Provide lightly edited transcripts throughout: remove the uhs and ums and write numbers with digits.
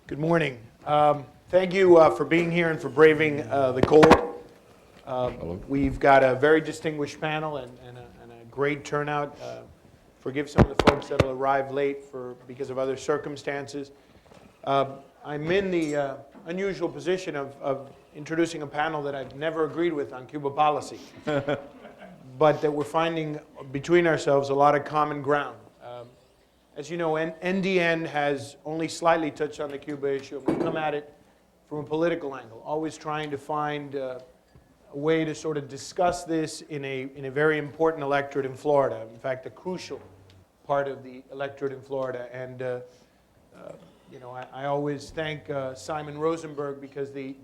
Good morning. Thank you for being here and for braving the cold. We've got a very distinguished panel and a great turnout. Forgive some of the folks that will arrive late because of other circumstances. I'm in the unusual position of introducing a panel that I've never agreed with on Cuba policy, but that we're finding between ourselves a lot of common ground. As you know, NDN has only slightly touched on the Cuba issue, and we come at it from a political angle, always trying to find a way to sort of discuss this in a very important electorate in Florida. In fact, a crucial part of the electorate in Florida. And you know, I always thank Simon Rosenberg because the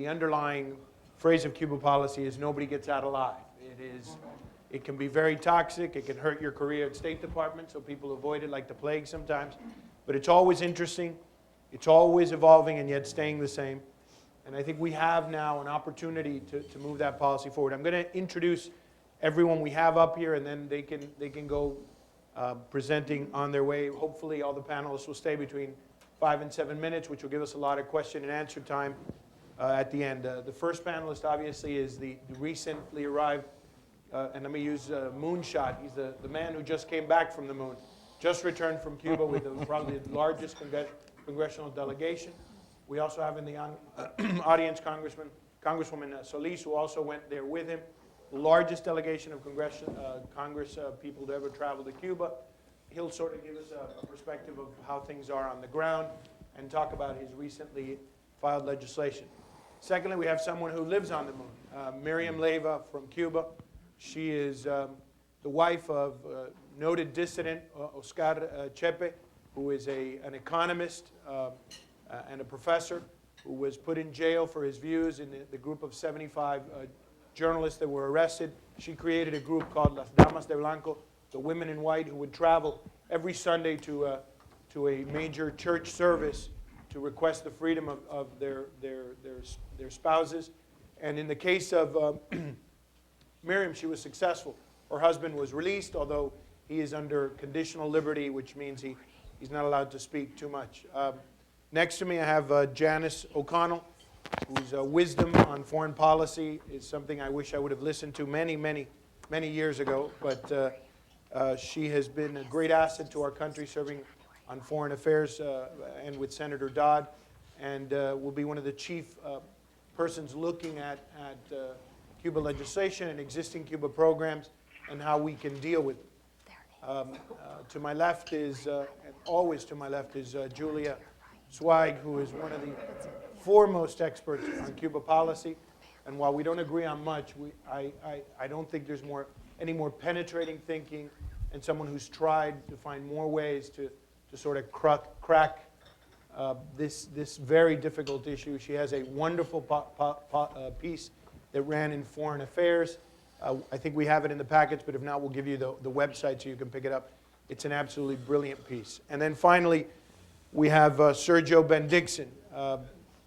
underlying phrase of Cuba policy is "nobody gets out alive." It can be very toxic. It can hurt your career at State Department, so people avoid it like the plague sometimes. But it's always interesting. It's always evolving and yet staying the same. And I think we have now an opportunity to move that policy forward. I'm going to introduce everyone we have up here, and then they can go presenting on their way. Hopefully all the panelists will stay between 5 and 7 minutes, which will give us a lot of question and answer time at the end. The first panelist, obviously, is the recently arrived, and let me use Moonshot. He's the man who just came back from the moon, just returned from Cuba with probably the largest congressional delegation. We also have in the audience Congresswoman Solis, who also went there with him. The largest delegation of Congress people to ever travel to Cuba. He'll sort of give us a perspective of how things are on the ground and talk about his recently filed legislation. Secondly, we have someone who lives on the moon, Miriam Leiva from Cuba. She is the wife of noted dissident Oscar Chepe, who is an economist and a professor who was put in jail for his views in the group of 75 journalists that were arrested. She created a group called Las Damas de Blanco, the women in white, who would travel every Sunday to a major church service to request the freedom of their spouses. And in the case of Miriam, she was successful. Her husband was released, although he is under conditional liberty, which means he's not allowed to speak too much. Next to me, I have Janice O'Connell, whose wisdom on foreign policy is something I wish I would have listened to many years ago. But she has been a great asset to our country, serving on foreign affairs and with Senator Dodd, and will be one of the chief persons looking at Cuba legislation and existing Cuba programs and how we can deal with it. To my left is, and always to my left, is Julia Sweig, who is one of the foremost experts on Cuba policy. And while we don't agree on much, I don't think there's any more penetrating thinking and someone who's tried to find more ways to sort of crack this very difficult issue. She has a wonderful piece that ran in Foreign Affairs. I think we have it in the packets, but if not, we'll give you the website so you can pick it up. It's an absolutely brilliant piece. And then finally, we have Sergio Bendixen.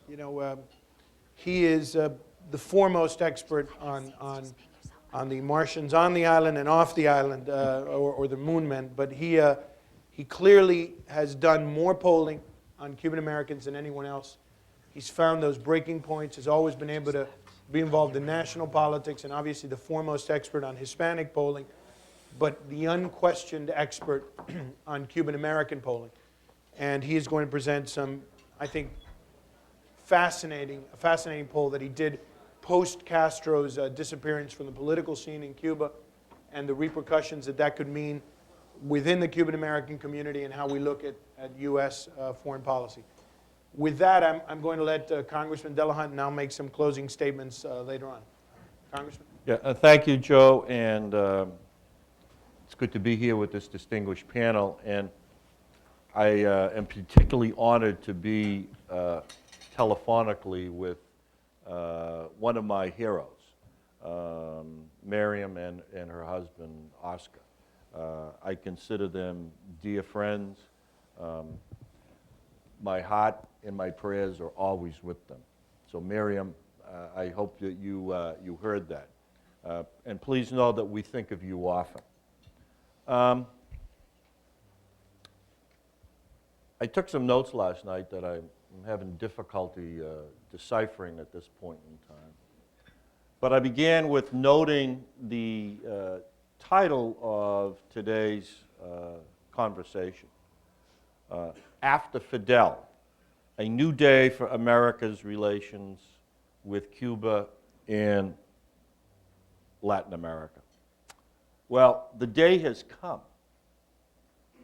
You know, he is the foremost expert on the Martians on the island and off the island, or the moon men. But he clearly has done more polling on Cuban Americans than anyone else. He's found those breaking points, has always been able to be involved in national politics, and obviously the foremost expert on Hispanic polling, but the unquestioned expert on Cuban American polling. And he is going to present some, I think, fascinating poll that he did post-Castro's disappearance from the political scene in Cuba and the repercussions that could mean within the Cuban American community and how we look at U.S. Foreign policy. With that, I'm going to let Congressman Delahunt now make some closing statements later on. Congressman? Yeah, thank you, Joe, and it's good to be here with this distinguished panel. And I am particularly honored to be telephonically with one of my heroes, Miriam and her husband, Oscar. I consider them dear friends. My heart and my prayers are always with them. So Miriam, I hope that you heard that. And please know that we think of you often. I took some notes last night that I'm having difficulty deciphering at this point in time. But I began with noting the title of today's conversation, After Fidel, a new day for America's relations with Cuba and Latin America. Well, the day has come.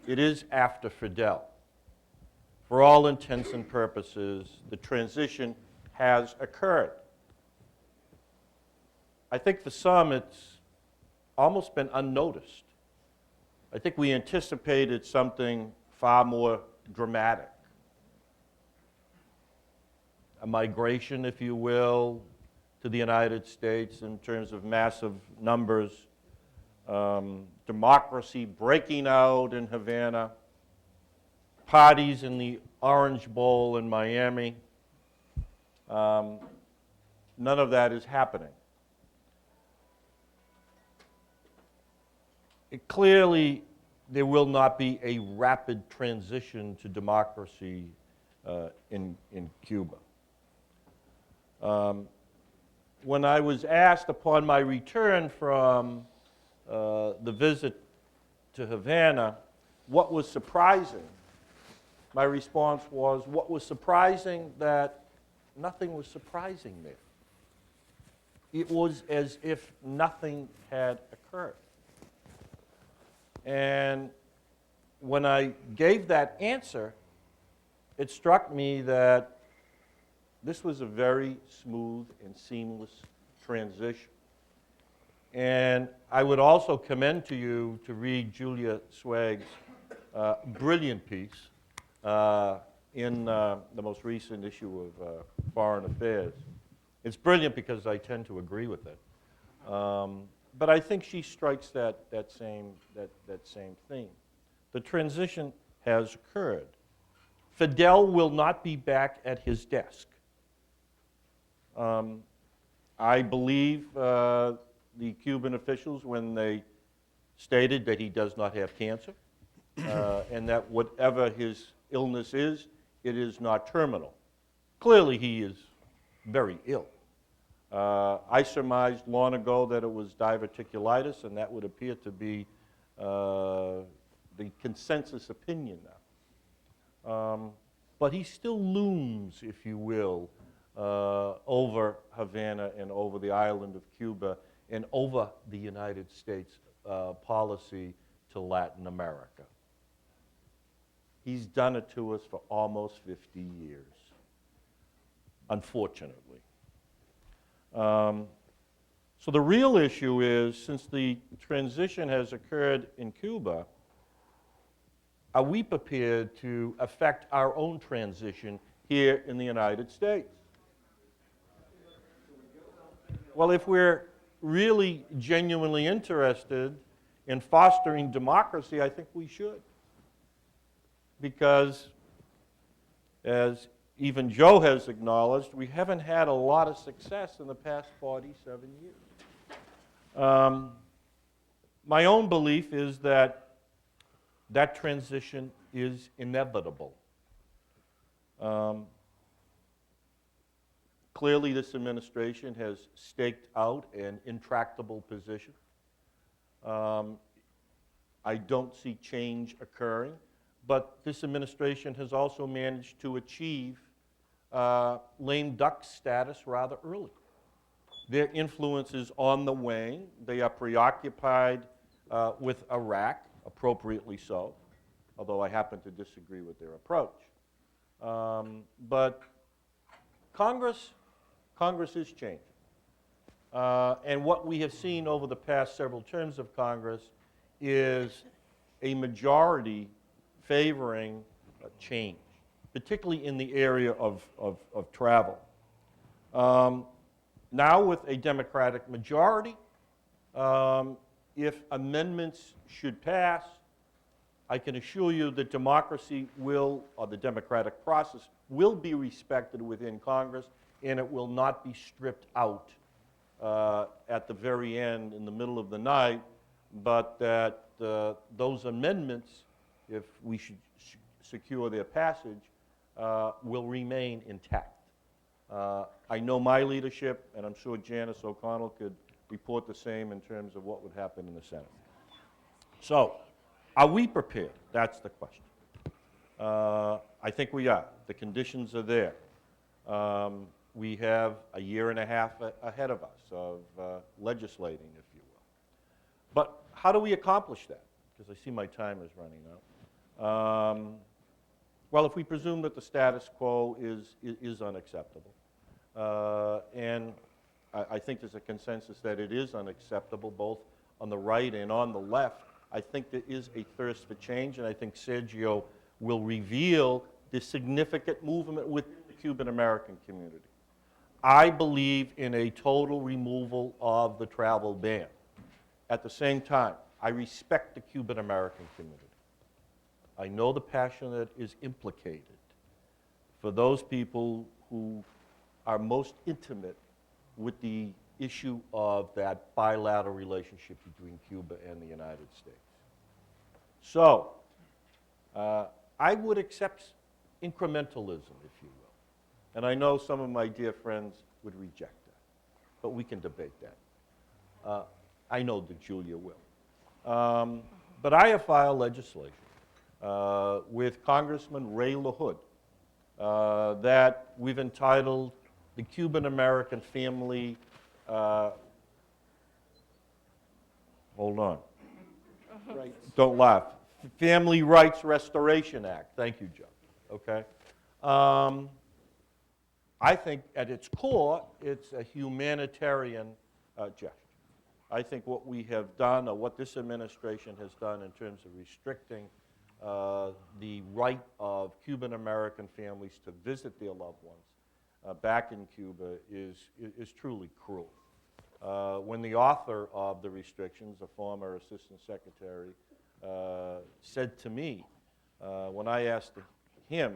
It is after Fidel. For all intents and purposes, the transition has occurred. I think for some it's almost been unnoticed. I think we anticipated something far more dramatic. A migration, if you will, to the United States in terms of massive numbers, democracy breaking out in Havana, parties in the Orange Bowl in Miami. None of that is happening. Clearly, there will not be a rapid transition to democracy in Cuba. When I was asked upon my return from the visit to Havana what was surprising, my response was, what was surprising that nothing was surprising there. It was as if nothing had occurred. And when I gave that answer, it struck me that this was a very smooth and seamless transition. And I would also commend to you to read Julia Sweig's brilliant piece in the most recent issue of Foreign Affairs. It's brilliant because I tend to agree with it. But I think she strikes that same theme. The transition has occurred. Fidel will not be back at his desk. I believe the Cuban officials, when they stated that he does not have cancer, and that whatever his illness is, it is not terminal. Clearly, he is very ill. I surmised long ago that it was diverticulitis, and that would appear to be the consensus opinion now. But he still looms, if you will, over Havana and over the island of Cuba and over the United States policy to Latin America. He's done it to us for almost 50 years, unfortunately. So the real issue is, since the transition has occurred in Cuba, are we prepared to affect our own transition here in the United States? Well, if we're really genuinely interested in fostering democracy, I think we should. Because, as even Joe has acknowledged, we haven't had a lot of success in the past 47 years. My own belief is that that transition is inevitable. Clearly, this administration has staked out an intractable position. I don't see change occurring, but this administration has also managed to achieve lame duck status rather early. Their influence is on the wane. They are preoccupied with Iraq, appropriately so, although I happen to disagree with their approach. But Congress is changing. And what we have seen over the past several terms of Congress is a majority favoring change, particularly in the area of travel. Now with a Democratic majority, if amendments should pass, I can assure you that democracy will, or the democratic process, will be respected within Congress, and it will not be stripped out at the very end in the middle of the night, but that those amendments, if we should secure their passage will remain intact. I know my leadership, and I'm sure Janice O'Connell could report the same in terms of what would happen in the Senate. So, are we prepared? That's the question. I think we are. The conditions are there. We have a year and a half ahead of us of legislating, if you will. But how do we accomplish that? Because I see my time is running out. Well, if we presume that the status quo is unacceptable, and I think there's a consensus that it is unacceptable, both on the right and on the left, I think there is a thirst for change, and I think Sergio will reveal the significant movement within the Cuban-American community. I believe in a total removal of the travel ban. At the same time, I respect the Cuban-American community. I know the passion that is implicated for those people who are most intimate with the issue of that bilateral relationship between Cuba and the United States. So, I would accept incrementalism, if you will. And I know some of my dear friends would reject that, but we can debate that. I know that Julia will. But I have filed legislation with Congressman Ray LaHood that we've entitled the Cuban-American Family, hold on. Rights. Don't laugh. Family Rights Restoration Act. Thank you, Joe. Okay? I think at its core, it's a humanitarian gesture. I think what we have done, or what this administration has done in terms of restricting the right of Cuban-American families to visit their loved ones back in Cuba is truly cruel. When the author of the restrictions, a former assistant secretary, said to me, when I asked him,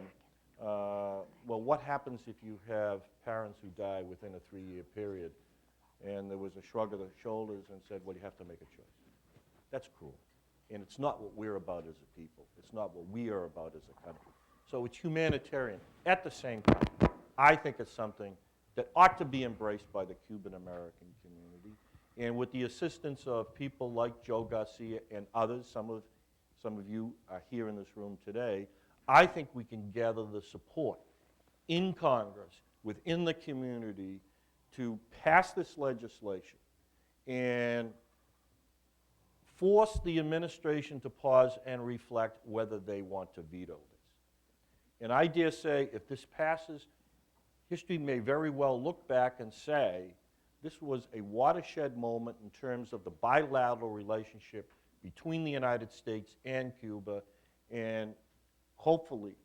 well, what happens if you have parents who die within a 3-year period? And there was a shrug of the shoulders and said, well, you have to make a choice. That's cruel. And it's not what we're about as a people. It's not what we are about as a country. So it's humanitarian. At the same time, I think it's something that ought to be embraced by the Cuban-American community. And with the assistance of people like Joe Garcia and others, some of you are here in this room today, I think we can gather the support in Congress, within the community, to pass this legislation and force the administration to pause and reflect whether they want to veto this. And I dare say, if this passes, history may very well look back and say, this was a watershed moment in terms of the bilateral relationship between the United States and Cuba, and hopefully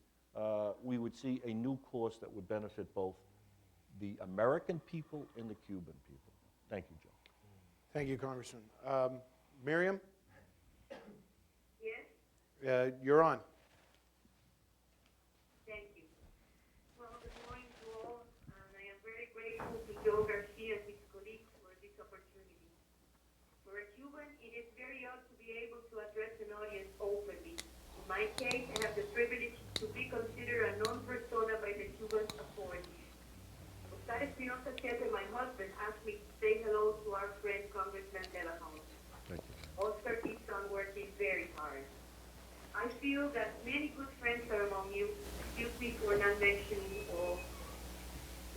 we would see a new course that would benefit both the American people and the Cuban people. Thank you, Joe. Thank you, Congressman. Miriam? Yes? You're on. Thank you. Well, good morning to all, and I am very grateful to Joe Garcia and his colleagues for this opportunity. For a Cuban, it is very odd to be able to address an audience openly. In my case, I have the privilege to be considered a non-persona by the Cuban authorities. Espinosa said that my husband asked me to say hello to our friend Congressman Delahunt. Thank you. Oscar keeps on working very hard. I feel that many good friends are among you. Excuse me for not mentioning all.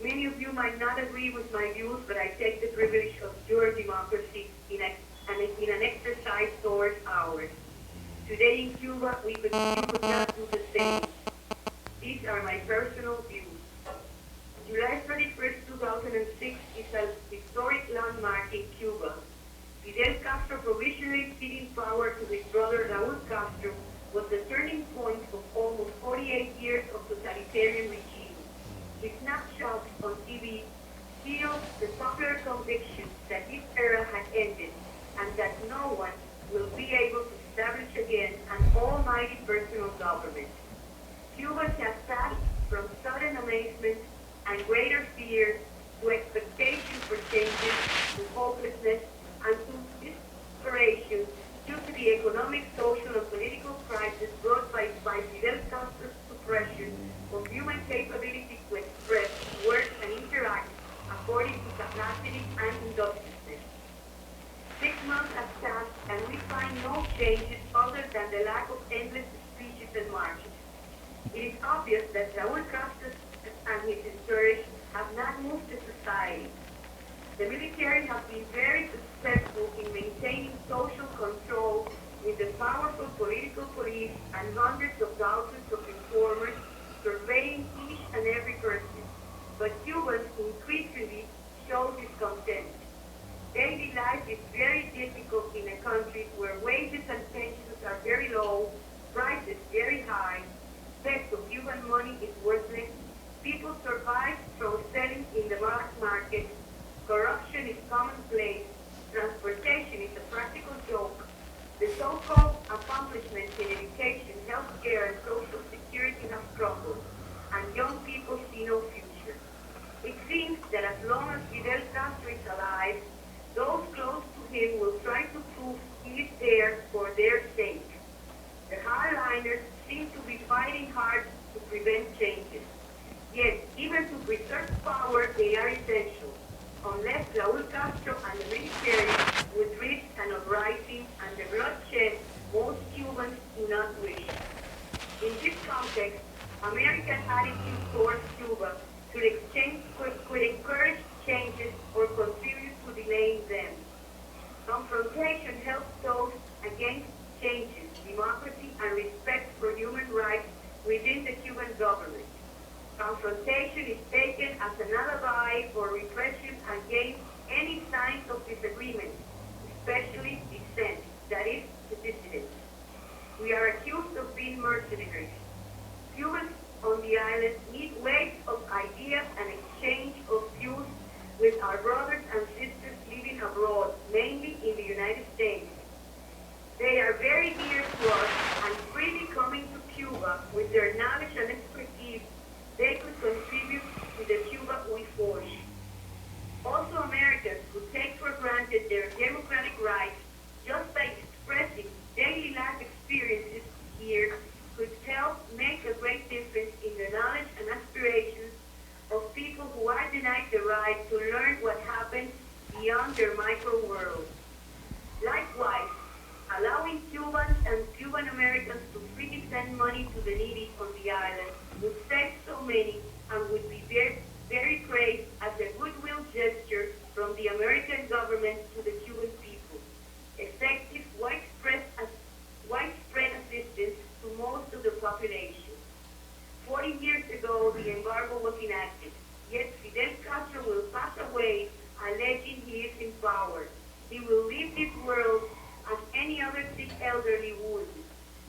Many of you might not agree with my views, but I take the privilege of your democracy in an exercise towards ours. Today in Cuba, you could not do the same. These are my personal views. July 31st, 2006 is a historic landmark in Cuba. Fidel Castro provisionally ceding power to his brother Raúl Castro was the turning point of almost 48 years of totalitarian regime. His snapshots on TV seal the popular conviction that this era had ended and that no one will be able to establish again an almighty personal government. Cubans have passed from sudden amazement and greater fear to expectation for changes, to hopelessness, and to desperation due to the economic, social, and political crisis brought by Fidel Castro's obvious that Raúl Castro and his entourage have not moved the society. The military have been very successful in maintaining social control with the powerful political police and hundreds of thousands of informers surveying each and every person. But Cubans increasingly show discontent. Daily life is very difficult in a country where wages and pensions are very low, prices very high, peso Cuban money is worthless, people survive from selling in the black market, corruption is commonplace, transportation is a practical joke, the so-called accomplishments in education, healthcare, and social security have crumbled, and young people see no future. It seems that as long as Fidel Castro is alive, those close to him will try to prove he is there for their sake. The hardliners seem to be fighting hard to prevent changes. Yet, even to preserve power, they are essential, unless Raúl Castro and the military would risk an uprising and the bloodshed most Cubans do not wish. In this context, American attitude towards Cuba could encourage changes or contribute to delaying them. Confrontation helps those against changes, democracy, and respect for human rights within the Cuban government. Confrontation is taken as an alibi for repression against any signs of disagreement, especially dissent, that is, the dissidents. We are accused of being mercenaries. Cubans on the island need waves of ideas and exchange of views with our brothers and sisters living abroad, mainly in the United States. They are very dear to us, and freely coming to Cuba with their knowledge and expertise, they could contribute to the Cuba we forge. Also, Americans who take for granted their democratic rights just by expressing daily life experiences here could help make a great difference in the knowledge and aspirations of people who are denied the right to learn what happens beyond their micro world. Likewise, allowing Cubans and Cuban Americans to freely send money to the needy on the island would save so many and would be very, very praised as a goodwill gesture from the American government to the Cuban people. Effective, widespread assistance to most of the population. 40 years ago, the embargo was enacted, yet Fidel Castro will pass away, alleging he is in power. He will leave this world as any other sick elderly would.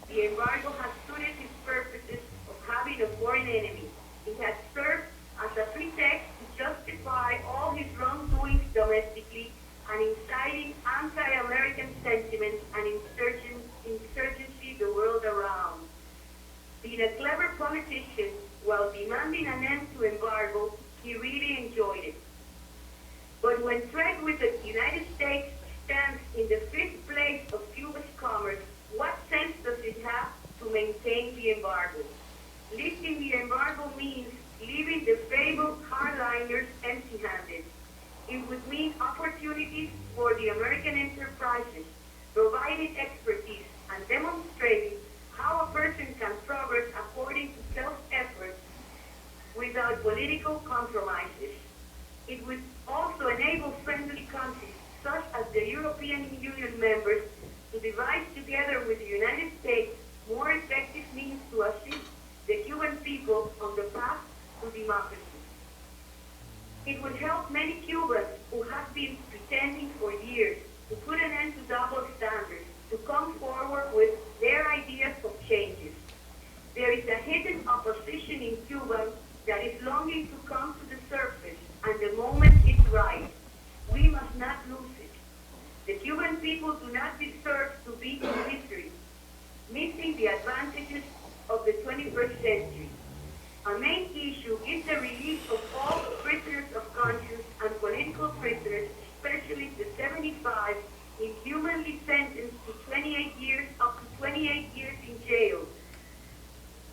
The embargo has suited his purposes of having a foreign enemy. It has served as a pretext to justify all his wrongdoings domestically and inciting anti-American sentiments and insurgency the world around. Being a clever politician, while demanding an end to embargo, he really enjoyed it. But when trade with the United States stands in the 5th place of Cuba's commerce, what sense does it have to maintain the embargo? Lifting the embargo means leaving the fabled hardliners empty-handed. It would mean opportunities for the American enterprises, providing expertise and demonstrating how a person can progress according to self-effort without political compromises. It would also enable friendly countries, such as the European Union members, to devise together with the United States more effective means to assist the Cuban people on the path to democracy. It would help many Cubans who have been pretending for years to put an end to double standards, to come forward with their ideas of changes. There is a hidden opposition in Cuba that is longing to come to the surface, and the moment is right. We must not lose it. The Cuban people do not deserve to be in misery, missing the advantages of the 21st century. Our main issue is the release of all prisoners of conscience and political prisoners, especially the 75 inhumanly sentenced to 28 years up to 28 years in jail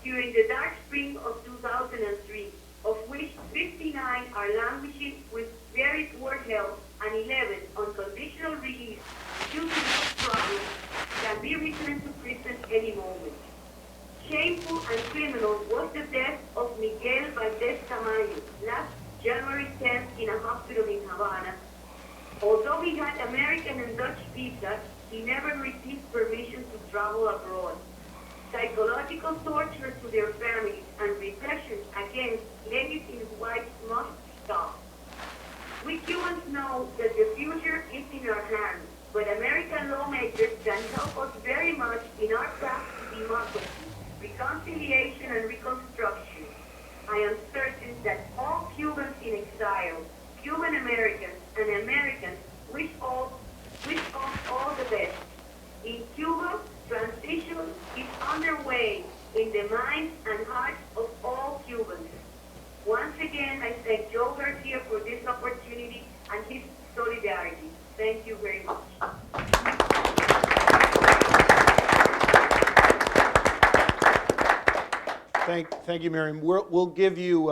during the dark spring of 2003, of which 59 are languishing with very poor health and 11 on conditional release due to health problems can be returned to prison any moment. Shameful and criminal was the death Tamayo last January 10th in a hospital in Havana. Although he had American and Dutch visas, he never received permission to travel abroad. Psychological torture to their families and repression against legitimate whites must stop. We Cubans know that the future is in our hands, but American lawmakers can help us very much in our path to democracy, reconciliation, and reconstruction. I am certain that all Cubans in exile, Cuban Americans, and Americans wish us all the best. In Cuba, transition is underway in the minds and hearts of all Cubans. Once again, I thank Joe Garcia for this opportunity and his solidarity. Thank you very much. Thank you, Miriam. We'll give you,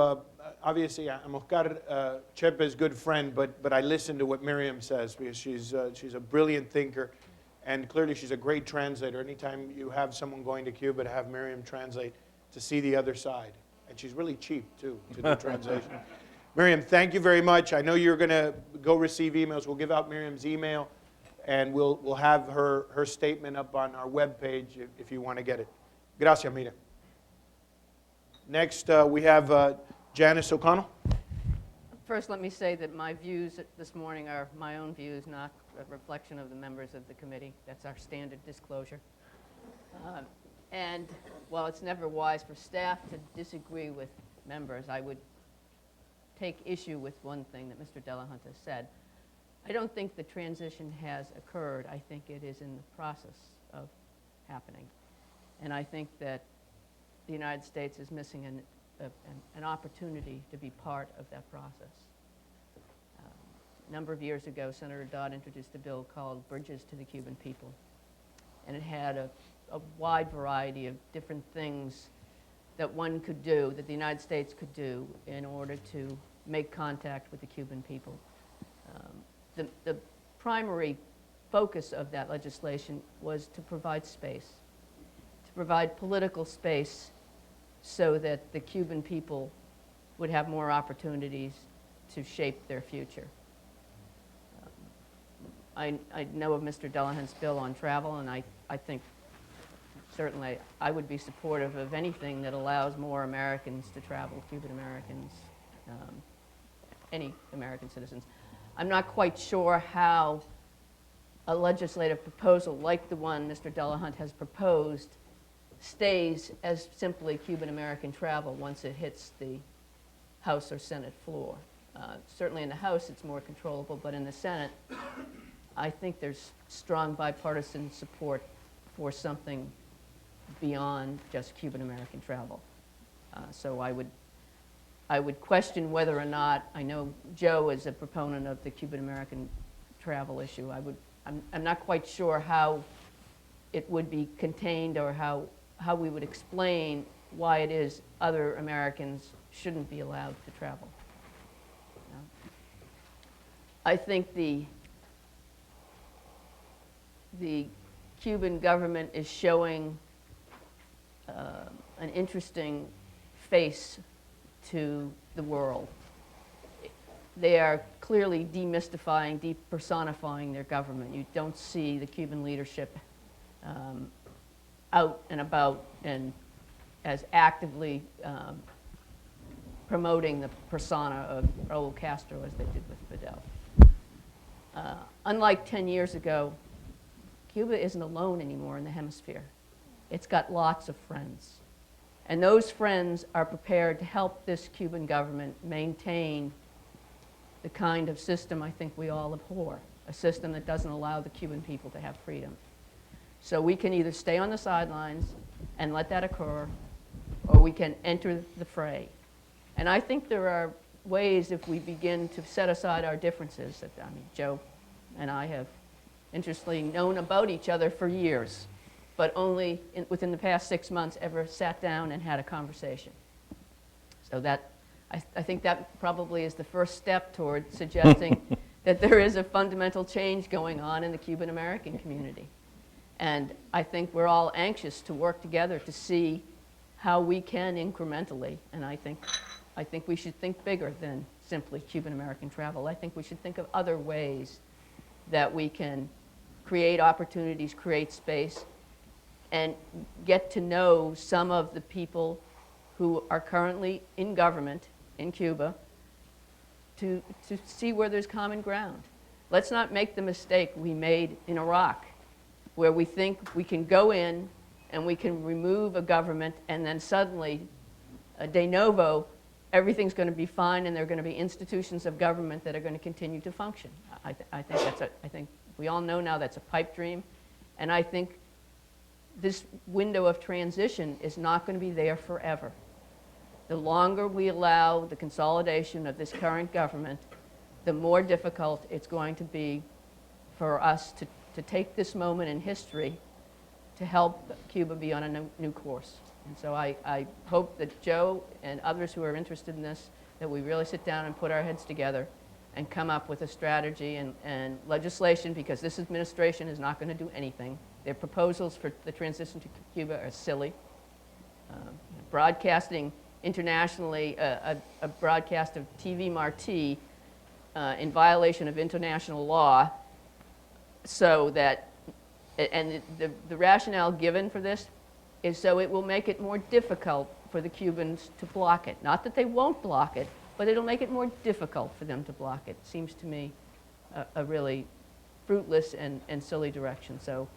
obviously, I'm Oscar Chepe's good friend, but I listen to what Miriam says because she's a brilliant thinker, and clearly she's a great translator. Anytime you have someone going to Cuba, to have Miriam translate, to see the other side. And she's really cheap, too, to do translation. Miriam, thank you very much. I know you're going to go receive emails. We'll give out Miriam's email, and we'll have her statement up on our webpage if you want to get it. Gracias, Miriam. Next, we have Janice O'Connell. First, let me say that my views this morning are my own views, not a reflection of the members of the committee. That's our standard disclosure. And while it's never wise for staff to disagree with members, I would take issue with one thing that Mr. Delahunt has said. I don't think the transition has occurred. I think it is in the process of happening. And I think that the United States is missing an opportunity to be part of that process. A number of years ago, Senator Dodd introduced a bill called Bridges to the Cuban People. And it had a wide variety of different things that one could do, that the United States could do in order to make contact with the Cuban people. The primary focus of that legislation was to provide space, to provide political space so that the Cuban people would have more opportunities to shape their future. I know of Mr. Delahunt's bill on travel, and I think certainly I would be supportive of anything that allows more Americans to travel, Cuban Americans, any American citizens. I'm not quite sure how a legislative proposal like the one Mr. Delahunt has proposed stays as simply Cuban American travel once it hits the House or Senate floor. Certainly in the House it's more controllable, but in the Senate I think there's strong bipartisan support for something beyond just Cuban American travel. So I would question whether or not, I know Joe is a proponent of the Cuban American travel issue. I'm not quite sure how it would be contained or how we would explain why it is other Americans shouldn't be allowed to travel. I think the Cuban government is showing an interesting face to the world. They are clearly demystifying, depersonifying their government. You don't see the Cuban leadership out and about and as actively promoting the persona of Raul Castro as they did with Fidel. Unlike 10 years ago, Cuba isn't alone anymore in the hemisphere. It's got lots of friends. And those friends are prepared to help this Cuban government maintain the kind of system I think we all abhor, a system that doesn't allow the Cuban people to have freedom. So we can either stay on the sidelines and let that occur, or we can enter the fray. And I think there are ways, if we begin to set aside our differences, that, Joe and I have interestingly known about each other for years, but only within the past 6 months ever sat down and had a conversation. So that, I think that probably is the first step toward suggesting that there is a fundamental change going on in the Cuban American community. And I think we're all anxious to work together to see how we can incrementally, and I think I think we should think bigger than simply Cuban-American travel. I think we should think of other ways that we can create opportunities, create space, and get to know some of the people who are currently in government in Cuba to see where there's common ground. Let's not make the mistake we made in Iraq, where we think we can go in and we can remove a government and then suddenly, de novo, everything's going to be fine and there are going to be institutions of government that are going to continue to function. I think we all know now that's a pipe dream, and I think this window of transition is not going to be there forever. The longer we allow the consolidation of this current government, the more difficult it's going to be for us to take this moment in history to help Cuba be on a new course. And so I hope that Joe and others who are interested in this, that we really sit down and put our heads together and come up with a strategy and legislation, because this administration is not going to do anything. Their proposals for the transition to Cuba are silly. Broadcasting internationally a broadcast of TV Marti in violation of international law, so that, and the rationale given for this is so it will make it more difficult for the Cubans to block it. Not that they won't block it, but it'll make it more difficult for them to block it. Seems to me a really fruitless and silly direction. So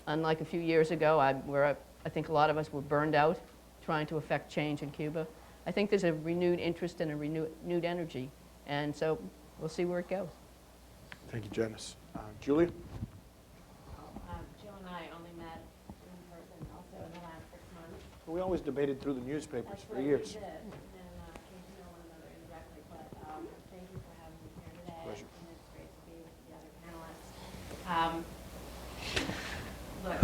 unlike a few years ago, where I think a lot of us were burned out trying to affect change in Cuba, I think there's a renewed interest and a renewed energy. And so we'll see where it goes. Thank you, Janice. Julia? Jill and I only met in person also in the last 6 months. We always debated through the newspapers That's for what years. we did, and came to know one another indirectly. But thank you for having me here today. Pleasure. And it's great to be with the other panelists. Look,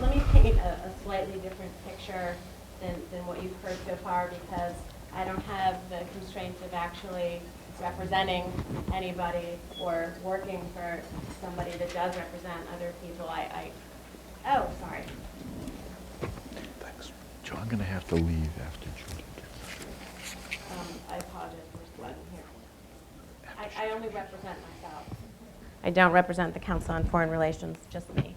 let me paint a slightly different picture than what you've heard so far, because I don't have the constraints of actually representing anybody or working for somebody that does represent other people. Oh, sorry. Thanks. Joe, I'm going to have to leave after Julie gets I apologize for sweating here. I only represent myself. I don't represent the Council on Foreign Relations, just me.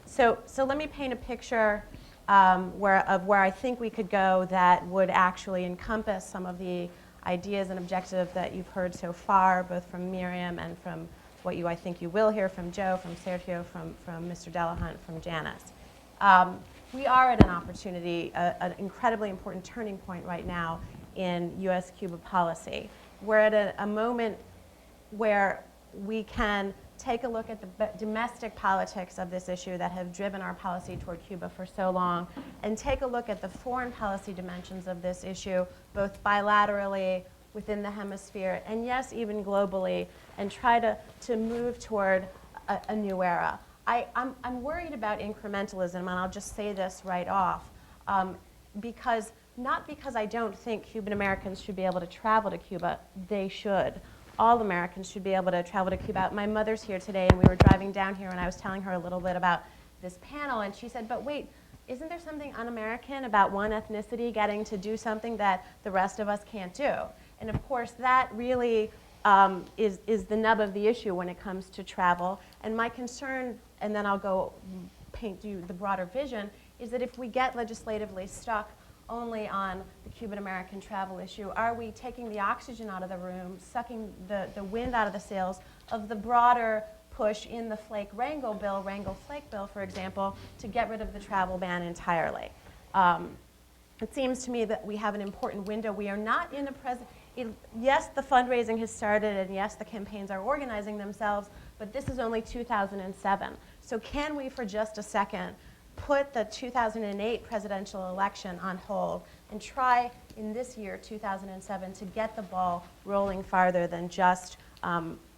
So let me paint a picture where I think we could go that would actually encompass some of the ideas and objectives that you've heard so far, both from Miriam and from what I think you will hear from Joe, from Sergio, from Mr. Delahunt, from Janice. We are at an opportunity, an incredibly important turning point right now in U.S.-Cuba policy. We're at a moment where we can take a look at the domestic politics of this issue that have driven our policy toward Cuba for so long, and take a look at the foreign policy dimensions of this issue, both bilaterally, within the hemisphere, and yes, even globally, and try to move toward a new era. I'm worried about incrementalism, and I'll just say this right off, not because I don't think Cuban Americans should be able to travel to Cuba. They should. All Americans should be able to travel to Cuba. My mother's here today, and we were driving down here, and I was telling her a little bit about this panel, and she said, but wait, isn't there something un-American about one ethnicity getting to do something that the rest of us can't do? And of course, that really is the nub of the issue when it comes to travel. And my concern, and then I'll go paint you the broader vision, is that if we get legislatively stuck only on the Cuban-American travel issue, are we taking the oxygen out of the room, sucking the wind out of the sails of the broader push in the Rangel-Flake bill, for example, to get rid of the travel ban entirely? It seems to me that we have an important window. We are not in a yes, the fundraising has started, and yes, the campaigns are organizing themselves, but this is only 2007. So can we, for just a second, put the 2008 presidential election on hold and try in this year, 2007, to get the ball rolling farther than just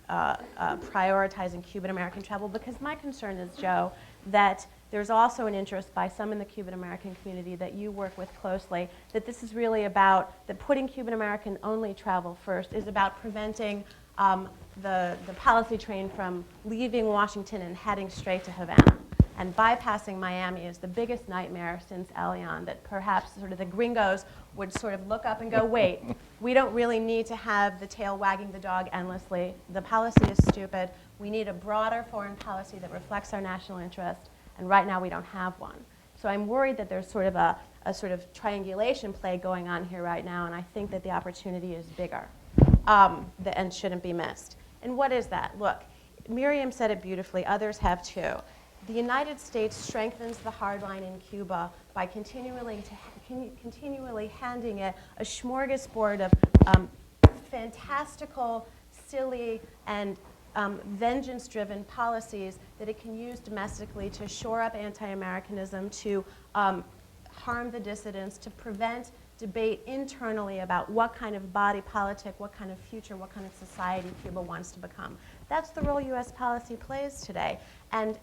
prioritizing Cuban-American travel? Because my concern is, Joe, that there's also an interest by some in the Cuban-American community that you work with closely, that this is really about, that putting Cuban-American only travel first is about preventing the policy train from leaving Washington and heading straight to Havana. And bypassing Miami is the biggest nightmare since Elion, that perhaps sort of the gringos would sort of look up and go, wait, we don't really need to have the tail wagging the dog endlessly. The policy is stupid. We need a broader foreign policy that reflects our national interest, and right now we don't have one. So I'm worried that there's sort of a sort of triangulation play going on here right now, and I think that the opportunity is bigger and shouldn't be missed. And what is that? Look, Miriam said it beautifully, others have too. The United States strengthens the hard line in Cuba by continually handing it a smorgasbord of fantastical, silly, and vengeance-driven policies that it can use domestically to shore up anti-Americanism, to harm the dissidents, to prevent debate internally about what kind of body politic, what kind of future, what kind of society Cuba wants to become. That's the role U.S. policy plays today. And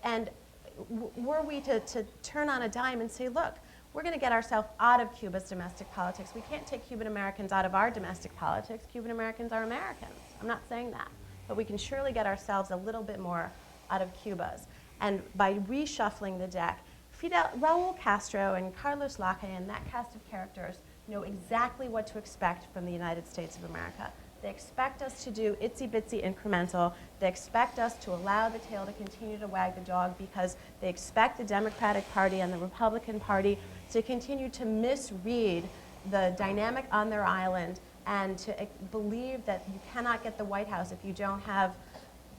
were we to turn on a dime and say, look, we're going to get ourselves out of Cuba's domestic politics. We can't take Cuban Americans out of our domestic politics. Cuban Americans are Americans. I'm not saying that. But we can surely get ourselves a little bit more out of Cuba's. And by reshuffling the deck, Raul Castro and Carlos Laje and that cast of characters know exactly what to expect from the United States of America. They expect us to do itsy-bitsy incremental. They expect us to allow the tail to continue to wag the dog because they expect the Democratic Party and the Republican Party to continue to misread the dynamic on their island and to believe that you cannot get the White House if you don't have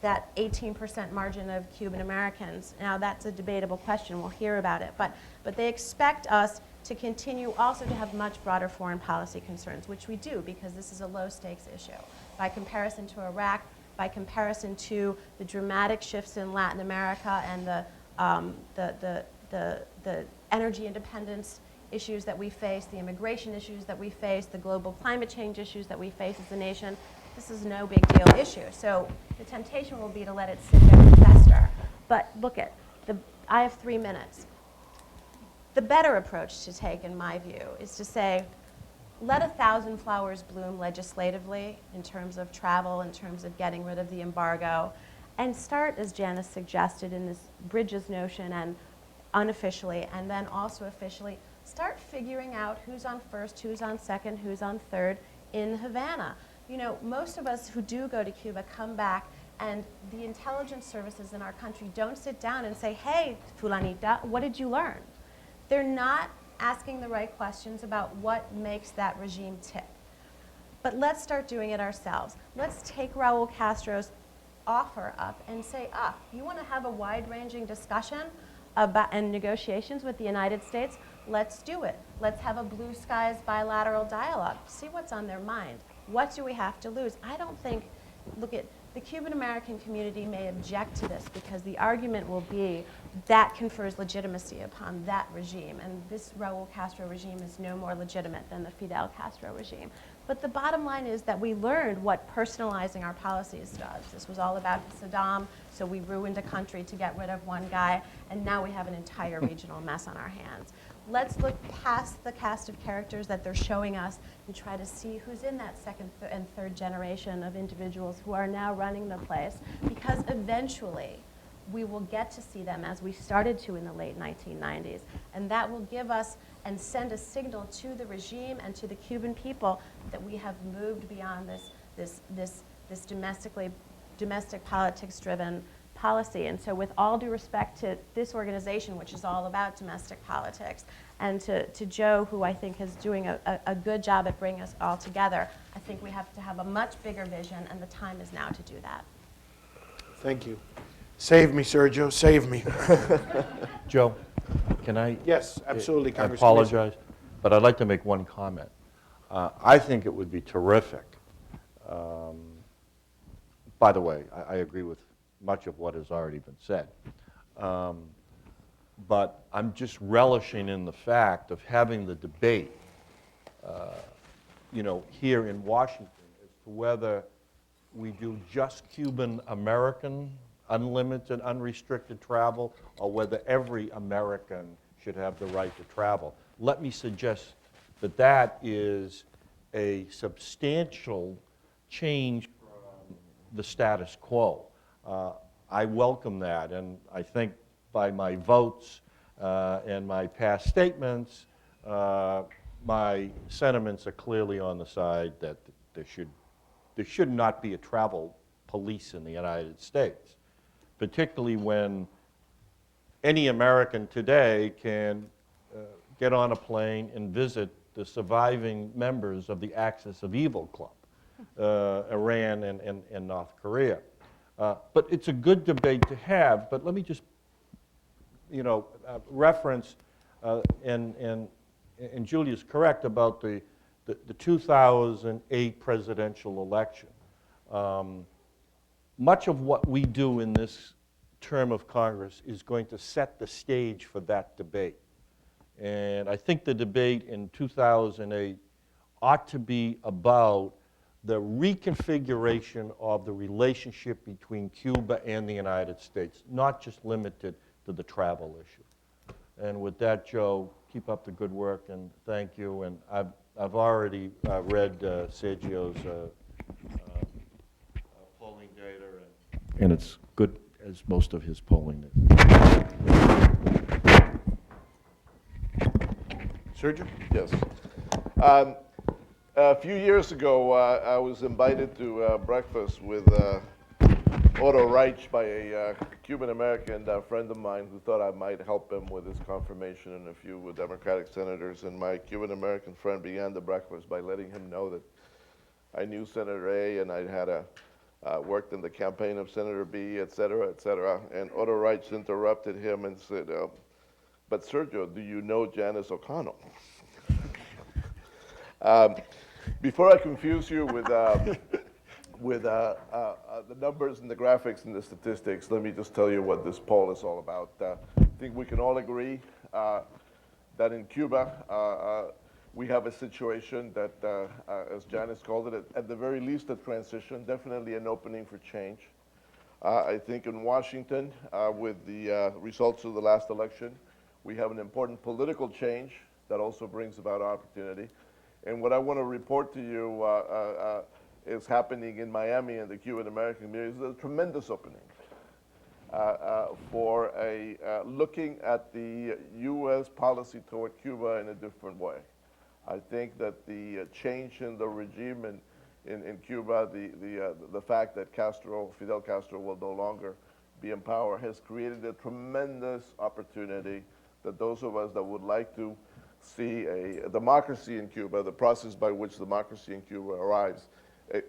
that 18% margin of Cuban Americans. Now, that's a debatable question. We'll hear about it. But they expect us to continue also to have much broader foreign policy concerns, which we do because this is a low-stakes issue. By comparison to Iraq, by comparison to the dramatic shifts in Latin America and the energy independence issues that we face, the immigration issues that we face, the global climate change issues that we face as a nation, this is no big deal issue. So the temptation will be to let it sit there and fester. But look at, I have 3 minutes. The better approach to take, in my view, is to say, let 1,000 flowers bloom legislatively in terms of travel, in terms of getting rid of the embargo, and start, as Janice suggested, in this bridges notion and unofficially, and then also officially, start figuring out who's on first, who's on second, who's on third in Havana. You know, most of us who do go to Cuba come back, and the intelligence services in our country don't sit down and say, hey, fulanita, what did you learn? They're not asking the right questions about what makes that regime tick. But let's start doing it ourselves. Let's take Raul Castro's offer up and say, you want to have a wide-ranging discussion about, and negotiations with the United States? Let's do it. Let's have a blue skies bilateral dialogue. See what's on their mind. What do we have to lose? I don't think, look at, the Cuban American community may object to this because the argument will be that confers legitimacy upon that regime, and this Raul Castro regime is no more legitimate than the Fidel Castro regime. But the bottom line is that we learned what personalizing our policies does. This was all about Saddam, so we ruined a country to get rid of one guy, and now we have an entire regional mess on our hands. Let's look past the cast of characters that they're showing us and try to see who's in that second and third generation of individuals who are now running the place, because eventually we will get to see them as we started to in the late 1990s, and that will give us and send a signal to the regime and to the Cuban people that we have moved beyond this domestic politics-driven policy. And so with all due respect to this organization, which is all about domestic politics, and to Joe, who I think is doing a good job at bringing us all together, I think we have to have a much bigger vision, and the time is now to do that. Thank you. Save me, Sergio, save me. Joe, can I? Yes, absolutely, I Congressman. apologize, but I'd like to make one comment. I think it would be terrific. By the way, I agree with much of what has already been said. But I'm just relishing in the fact of having the debate, here in Washington as to whether we do just Cuban American unlimited, unrestricted travel, or whether every American should have the right to travel. Let me suggest that that is a substantial change from the status quo. I welcome that, and I think by my votes and my past statements, my sentiments are clearly on the side that there should not be a travel police in the United States, particularly when any American today can get on a plane and visit the surviving members of the Axis of Evil Club, Iran and North Korea. But it's a good debate to have, but let me just, reference, and Julia's correct about the 2008 presidential election. Much of what we do in this term of Congress is going to set the stage for that debate. And I think the debate in 2008 ought to be about the reconfiguration of the relationship between Cuba and the United States, not just limited to the travel issue. And with that, Joe, keep up the good work, and thank you. And I've already read Sergio's polling data, and it's good as most of his polling is. Sergio? Yes. A few years ago, I was invited to breakfast with Otto Reich by a Cuban-American friend of mine who thought I might help him with his confirmation and a few Democratic senators. And my Cuban-American friend began the breakfast by letting him know that I knew Senator A and I had worked in the campaign of Senator B, et cetera, et cetera. And Otto Reich interrupted him and said, but Sergio, do you know Janice O'Connell? Before I confuse you with the numbers and the graphics and the statistics, let me just tell you what this poll is all about. I think we can all agree that in Cuba, we have a situation that, as Janice called it, at the very least a transition, definitely an opening for change. I think in Washington, with the results of the last election, we have an important political change that also brings about opportunity. And what I want to report to you is happening in Miami and the Cuban-American community is a tremendous opening for looking at the U.S. policy toward Cuba in a different way. I think that the change in the regime in Cuba, the fact that Fidel Castro will no longer be in power, has created a tremendous opportunity that those of us that would like to see a democracy in Cuba, the process by which democracy in Cuba arrives,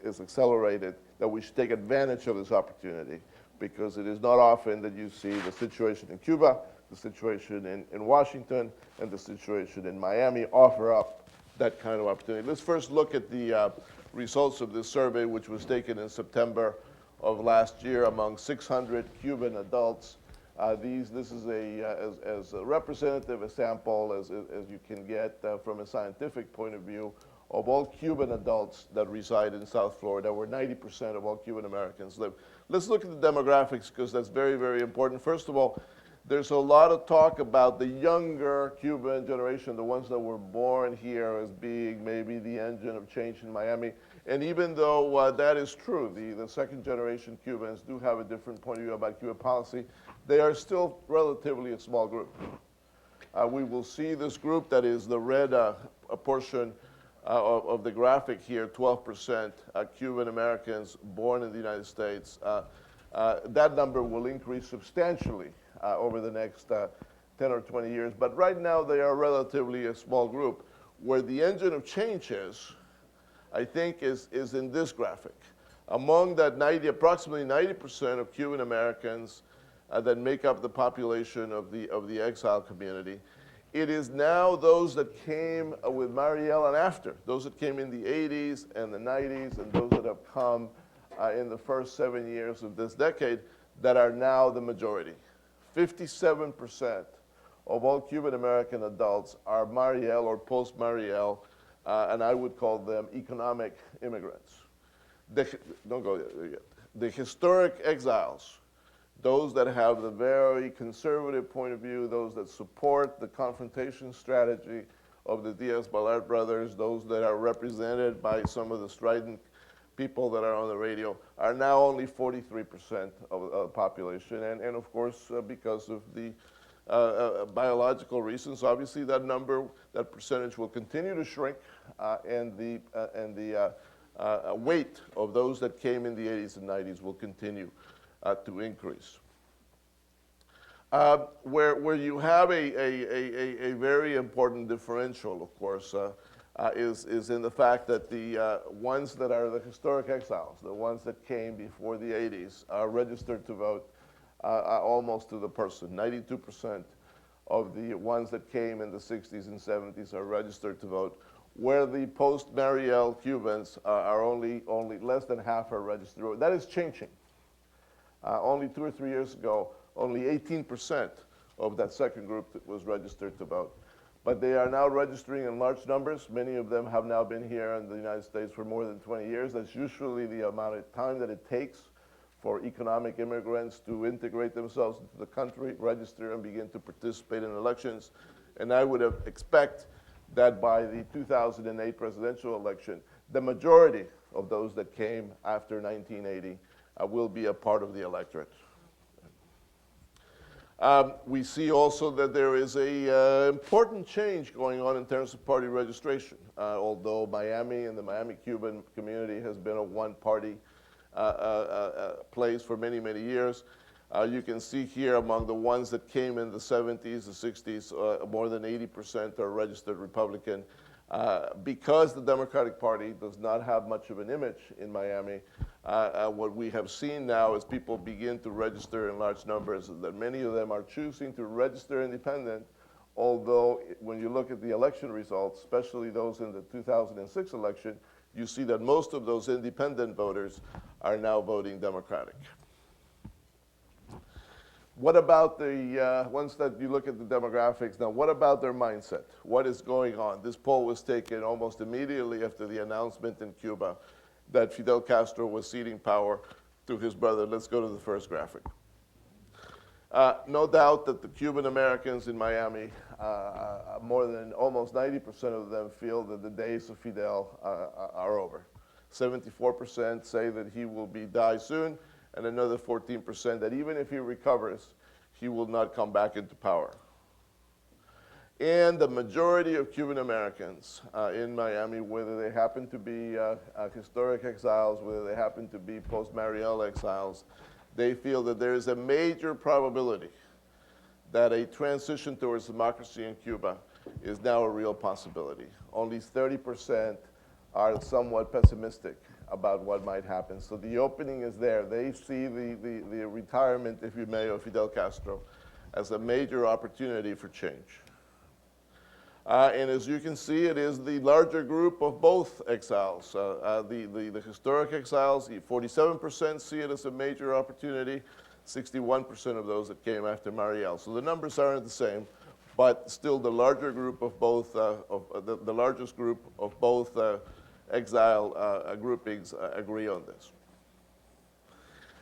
is accelerated, that we should take advantage of this opportunity, because it is not often that you see the situation in Cuba, the situation in Washington, and the situation in Miami offer up that kind of opportunity. Let's first look at the results of this survey, which was taken in September of last year among 600 Cuban adults. This is as representative a sample as you can get from a scientific point of view of all Cuban adults that reside in South Florida, where 90% of all Cuban Americans live. Let's look at the demographics, because that's very, very important. First of all, there's a lot of talk about the younger Cuban generation, the ones that were born here, as being maybe the engine of change in Miami. And even though that is true, the second generation Cubans do have a different point of view about Cuban policy, they are still relatively a small group. We will see this group that is the red portion of the graphic here, 12% Cuban Americans born in the United States. That number will increase substantially over the next 10 or 20 years. But right now, they are relatively a small group. Where the engine of change is, I think, is in this graphic. Among that approximately 90% of Cuban Americans that make up the population of the exile community, it is now those that came with Mariel and after, those that came in the 80s and the 90s, and those that have come in the first 7 years of this decade, that are now the majority. 57% of all Cuban American adults are Mariel or post-Mariel, and I would call them economic immigrants. Don't go there yet. The historic exiles, those that have the very conservative point of view, those that support the confrontation strategy of the Diaz-Balart brothers, those that are represented by some of the strident people that are on the radio are now only 43% of the population. And of course, because of the biological reasons, obviously that number, that percentage will continue to shrink, and the weight of those that came in the 80s and 90s will continue to increase. Where you have a very important differential, of course, is in the fact that the ones that are the historic exiles, the ones that came before the 80s, are registered to vote almost to the person. 92% of the ones that came in the 60s and 70s are registered to vote, where the post-Mariel Cubans are only less than half are registered to vote. That is changing. Only 2 or 3 years ago, only 18% of that second group was registered to vote. But they are now registering in large numbers. Many of them have now been here in the United States for more than 20 years. That's usually the amount of time that it takes for economic immigrants to integrate themselves into the country, register, and begin to participate in elections. And I would expect that by the 2008 presidential election, the majority of those that came after 1980 will be a part of the electorate. We see also that there is an important change going on in terms of party registration. Although Miami and the Miami Cuban community has been a one-party place for many, many years, you can see here among the ones that came in the 70s, the 60s, more than 80% are registered Republican. Because the Democratic Party does not have much of an image in Miami, what we have seen now as people begin to register in large numbers is that many of them are choosing to register independent, although when you look at the election results, especially those in the 2006 election, you see that most of those independent voters are now voting Democratic. What about the, once that you look at the demographics, now what about their mindset? What is going on? This poll was taken almost immediately after the announcement in Cuba that Fidel Castro was ceding power to his brother. Let's go to the first graphic. No doubt that the Cuban Americans in Miami, more than almost 90% of them feel that the days of Fidel are over. 74% say that he will die soon, and another 14% that even if he recovers, he will not come back into power. And the majority of Cuban Americans in Miami, whether they happen to be historic exiles, whether they happen to be post-Mariel exiles, they feel that there is a major probability that a transition towards democracy in Cuba is now a real possibility. Only 30% are somewhat pessimistic about what might happen. So the opening is there. They see the retirement, if you may, of Fidel Castro as a major opportunity for change. And as you can see, it is the larger group of both exiles. The historic exiles, 47% see it as a major opportunity, 61% of those that came after Mariel. So the numbers aren't the same, but still the larger group of both, the largest group of both exile groupings agree on this.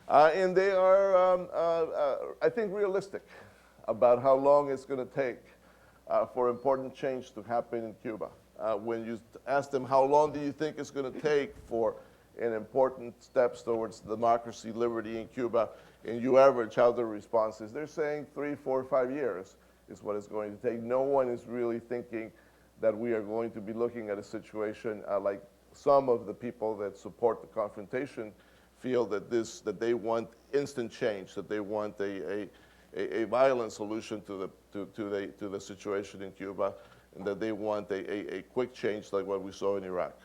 And they are, I think, realistic about how long it's going to take for important change to happen in Cuba. When you ask them how long do you think it's going to take for an important steps towards democracy, liberty in Cuba, and you average out their responses, they're saying 3, 4, 5 years is what it's going to take. No one is really thinking that we are going to be looking at a situation like some of the people that support the confrontation feel that they want instant change, that they want a violent solution to the situation in Cuba, and that they want a quick change like what we saw in Iraq.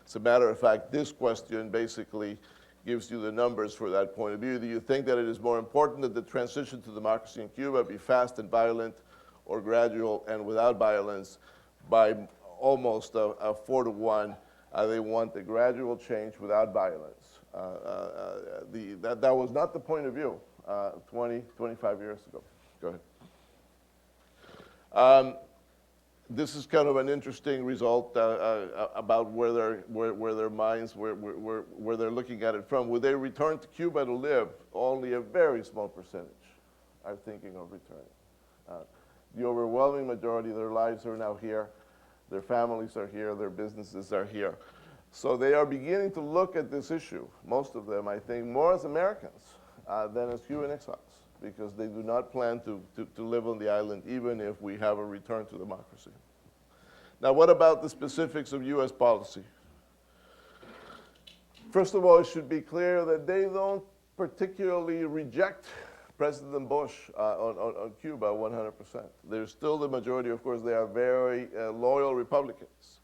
As a matter of fact, this question basically gives you the numbers for that point of view. Do you think that it is more important that the transition to democracy in Cuba be fast and violent, or gradual and without violence? By almost a 4 to 1, they want the gradual change without violence. That was not the point of view 20, 25 years ago. Go ahead. This is kind of an interesting result about where their minds, where they're looking at it from. Would they return to Cuba to live? Only a very small percentage are thinking of returning. The overwhelming majority of their lives are now here. Their families are here. Their businesses are here. So they are beginning to look at this issue, most of them, I think, more as Americans than as Cuban exiles, because they do not plan to live on the island even if we have a return to democracy. Now, what about the specifics of US policy? First of all, it should be clear that they don't particularly reject President Bush on Cuba 100%. There's still the majority, of course, they are very loyal Republicans,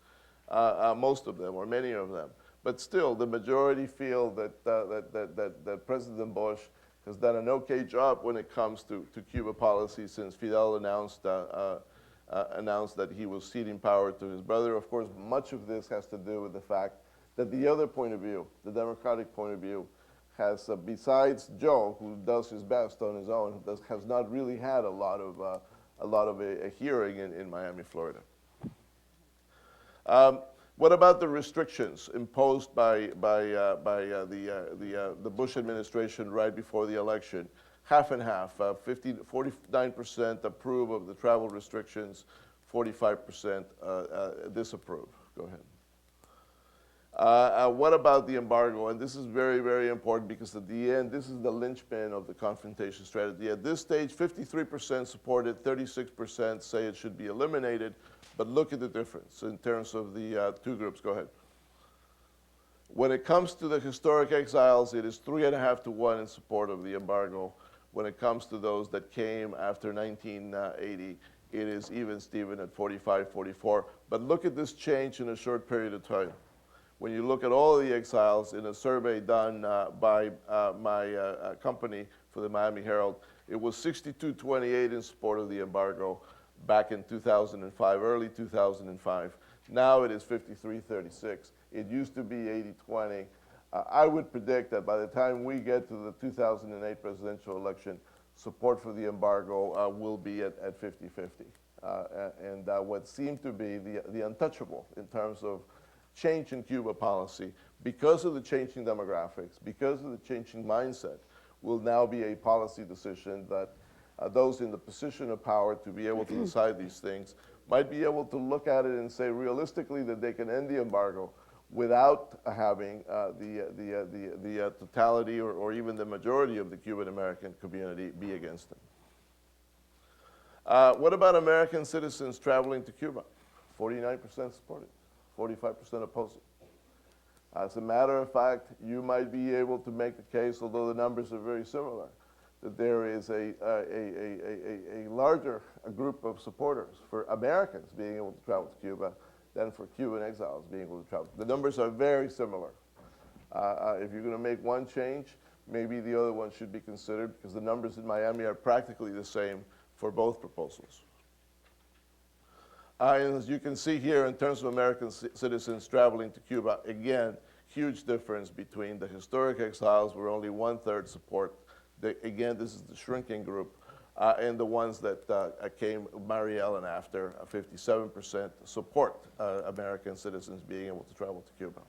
most of them, or many of them. But still, the majority feel that President Bush has done an okay job when it comes to Cuba policy since Fidel announced that he was ceding power to his brother. Of course, much of this has to do with the fact that the other point of view, the Democratic point of view, has, besides Joe, who does his best on his own, has not really had a lot of a hearing in Miami, Florida. What about the restrictions imposed by the Bush administration right before the election? Half and half, 49% approve of the travel restrictions, 45% disapprove. Go ahead. What about the embargo? And this is very, very important because at the end, this is the linchpin of the confrontation strategy. At this stage, 53% support it, 36% say it should be eliminated. But look at the difference in terms of the two groups. Go ahead. When it comes to the historic exiles, it is 3.5 to 1 in support of the embargo. When it comes to those that came after 1980, it is even Steven at 45-44. But look at this change in a short period of time. When you look at all the exiles in a survey done by my company for the Miami Herald, it was 62-28 in support of the embargo back in 2005, early 2005. Now it is 53-36. It used to be 80-20. I would predict that by the time we get to the 2008 presidential election, support for the embargo will be at 50-50. And what seemed to be the untouchable in terms of change in Cuba policy, because of the changing demographics, because of the changing mindset, will now be a policy decision that those in the position of power to be able to decide these things might be able to look at it and say realistically that they can end the embargo without having the totality or even the majority of the Cuban American community be against them. What about American citizens traveling to Cuba? 49% support it. 45% oppose it. As a matter of fact, you might be able to make the case, although the numbers are very similar, that there is a larger group of supporters for Americans being able to travel to Cuba than for Cuban exiles being able to travel. The numbers are very similar. If you're going to make one change, maybe the other one should be considered because the numbers in Miami are practically the same for both proposals. And as you can see here, in terms of American citizens traveling to Cuba, again, huge difference between the historic exiles, where only 1/3 support. Again, this is the shrinking group, and the ones that came Mary Ellen after, 57% support American citizens being able to travel to Cuba.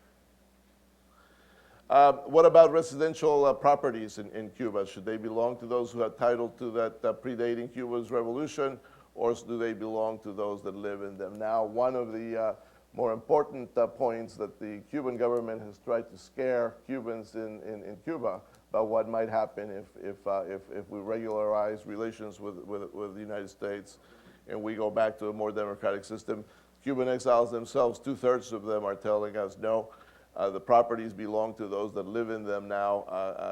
What about residential properties in Cuba? Should they belong to those who had title to that predating Cuba's revolution? Or do they belong to those that live in them now? One of the more important points that the Cuban government has tried to scare Cubans in Cuba about what might happen if we regularize relations with the United States and we go back to a more democratic system. Cuban exiles themselves, 2/3 of them are telling us, no, the properties belong to those that live in them now.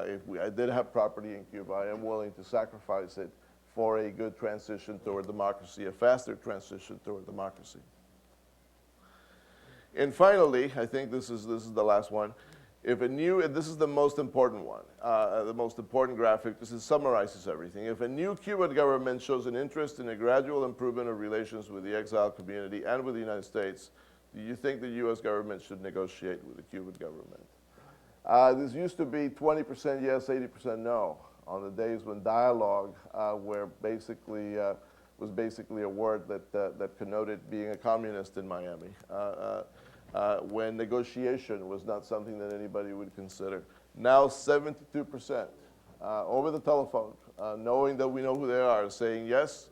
If I did have property in Cuba, I am willing to sacrifice it for a good transition toward democracy, a faster transition toward democracy. And finally, I think this is the last one. And this is the most important one, the most important graphic, because it summarizes everything. If a new Cuban government shows an interest in a gradual improvement of relations with the exile community and with the United States, do you think the U.S. government should negotiate with the Cuban government? This used to be 20% yes, 80% no, on the days when dialogue was basically a word that connoted being a communist in Miami, when negotiation was not something that anybody would consider. Now 72% over the telephone, knowing that we know who they are, saying yes,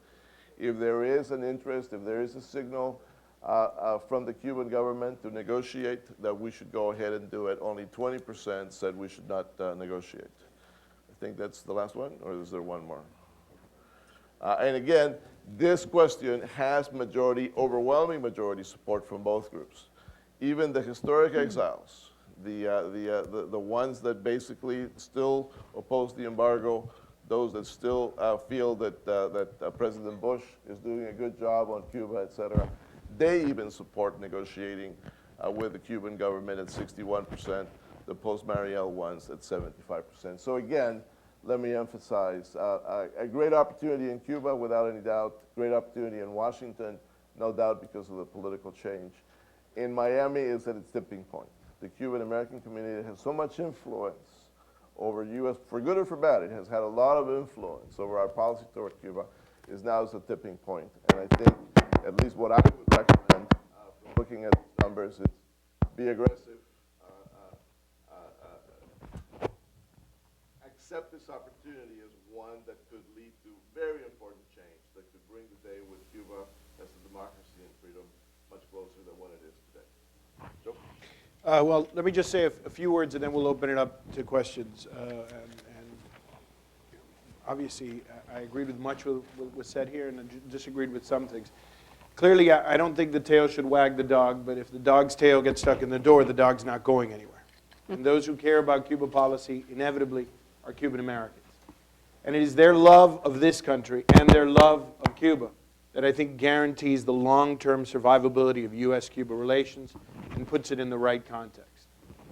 if there is an interest, if there is a signal, from the Cuban government to negotiate that we should go ahead and do it. Only 20% said we should not negotiate. I think that's the last one, or is there one more? And again, this question has overwhelming majority support from both groups. Even the historic exiles, the ones that basically still oppose the embargo, those that still feel that President Bush is doing a good job on Cuba, et cetera, they even support negotiating with the Cuban government at 61%, the post-Mariel ones at 75%. So again, let me emphasize, a great opportunity in Cuba, without any doubt, great opportunity in Washington, no doubt because of the political change. In Miami is at its tipping point. The Cuban-American community has so much influence over U.S., for good or for bad, it has had a lot of influence over our policy toward Cuba, is now at a tipping point. And I think, at least what I would recommend, looking at the numbers, is be aggressive, accept this opportunity as one that could lead to very important change, that could bring the day with Cuba as a democracy and freedom much closer than what it is today. Joe? Well, let me just say a few words, and then we'll open it up to questions. And obviously, I agreed with much what was said here, and I disagreed with some things. Clearly, I don't think the tail should wag the dog, but if the dog's tail gets stuck in the door, the dog's not going anywhere. And those who care about Cuba policy, inevitably, are Cuban Americans. And it is their love of this country and their love of Cuba that I think guarantees the long-term survivability of U.S.-Cuba relations and puts it in the right context.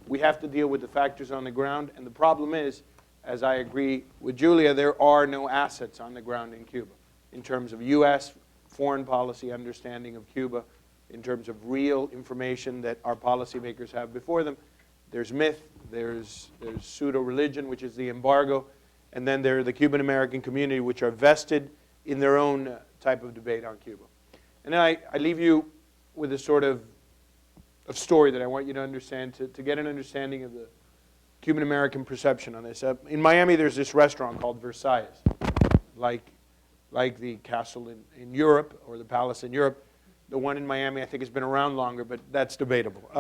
We have to deal with the factors on the ground, and the problem is, as I agree with Julia, there are no assets on the ground in Cuba in terms of U.S. foreign policy understanding of Cuba, in terms of real information that our policymakers have before them. There's myth, there's pseudo-religion, which is the embargo, and then there are the Cuban-American community, which are vested in their own type of debate on Cuba. And then I leave you with a sort of story that I want you to understand, to get an understanding of the Cuban-American perception on this. In Miami, there's this restaurant called Versailles, like the castle in Europe, or the palace in Europe. The one in Miami, I think, has been around longer, but that's debatable.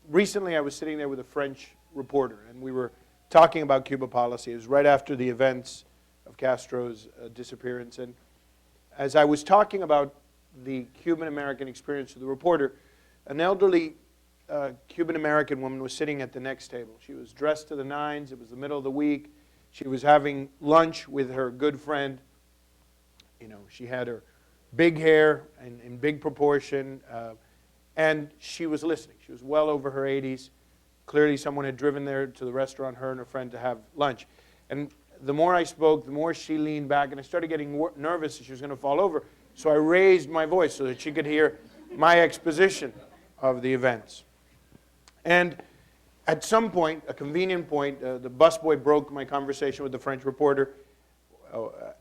Recently, I was sitting there with a French reporter, and we were talking about Cuba policy. It was right after the events of Castro's disappearance. And as I was talking about the Cuban-American experience to the reporter, an elderly Cuban-American woman was sitting at the next table. She was dressed to the nines. It was the middle of the week. She was having lunch with her good friend. You know, she had her big hair in big proportion. And she was listening. She was well over her 80s. Clearly someone had driven there to the restaurant, her and her friend, to have lunch. And the more I spoke, the more she leaned back, and I started getting nervous that she was going to fall over. So I raised my voice so that she could hear my exposition of the events. And at some point, a convenient point, the busboy broke my conversation with the French reporter,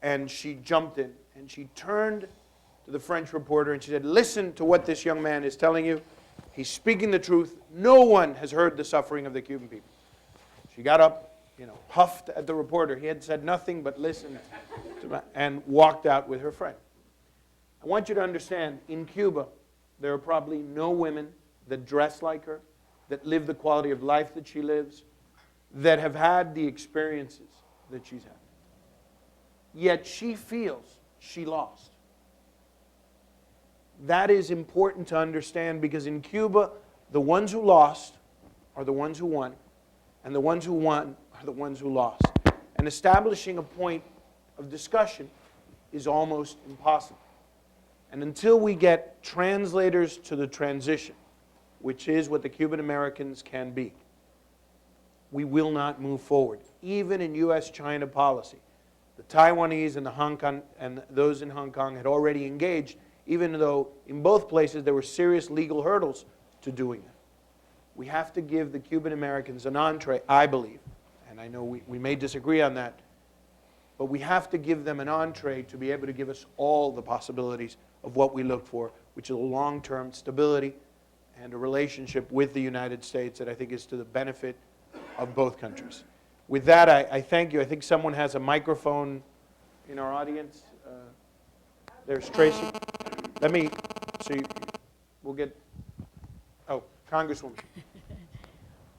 and she jumped in, and she turned to the French reporter, and she said, "Listen to what this young man is telling you. He's speaking the truth. No one has heard the suffering of the Cuban people." She got up, huffed at the reporter. He had said nothing but listened to and walked out with her friend. I want you to understand, in Cuba, there are probably no women that dress like her, that live the quality of life that she lives, that have had the experiences that she's had. Yet she feels she lost. That is important to understand, because in Cuba, the ones who lost are the ones who won, and the ones who won are the ones who lost. And establishing a point of discussion is almost impossible. And until we get translators to the transition, which is what the Cuban Americans can be, we will not move forward. Even in U.S.-China policy, the Taiwanese and the Hong Kong and those in Hong Kong had already engaged, even though in both places there were serious legal hurdles to doing that. We have to give the Cuban Americans an entree, I believe, and I know we may disagree on that, but we have to give them an entree to be able to give us all the possibilities of what we look for, which is a long-term stability and a relationship with the United States that I think is to the benefit of both countries. With that, I thank you. I think someone has a microphone in our audience. There's Tracy. Let me, so we'll get, oh, Congresswoman.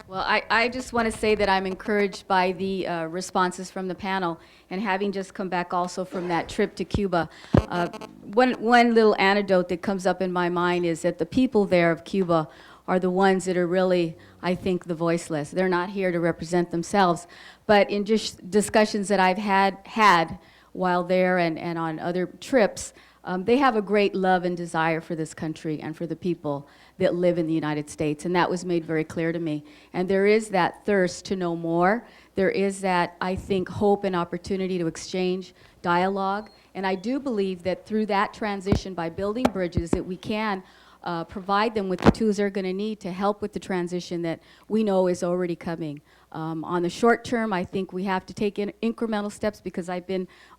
Well, I just want to say that I'm encouraged by the responses from the panel, and having just come back also from that trip to Cuba. One little anecdote that comes up in my mind is that the people there of Cuba are the ones that are really, I think, the voiceless. They're not here to represent themselves, but in just discussions that I've had while there and on other trips, they have a great love and desire for this country and for the people that live in the United States, and that was made very clear to me. And there is that thirst to know more. There is that, I think, hope and opportunity to exchange dialogue. And I do believe that through that transition, by building bridges, that we can provide them with the tools they're going to need to help with the transition that we know is already coming. On the short term, I think we have to take incremental steps, because I've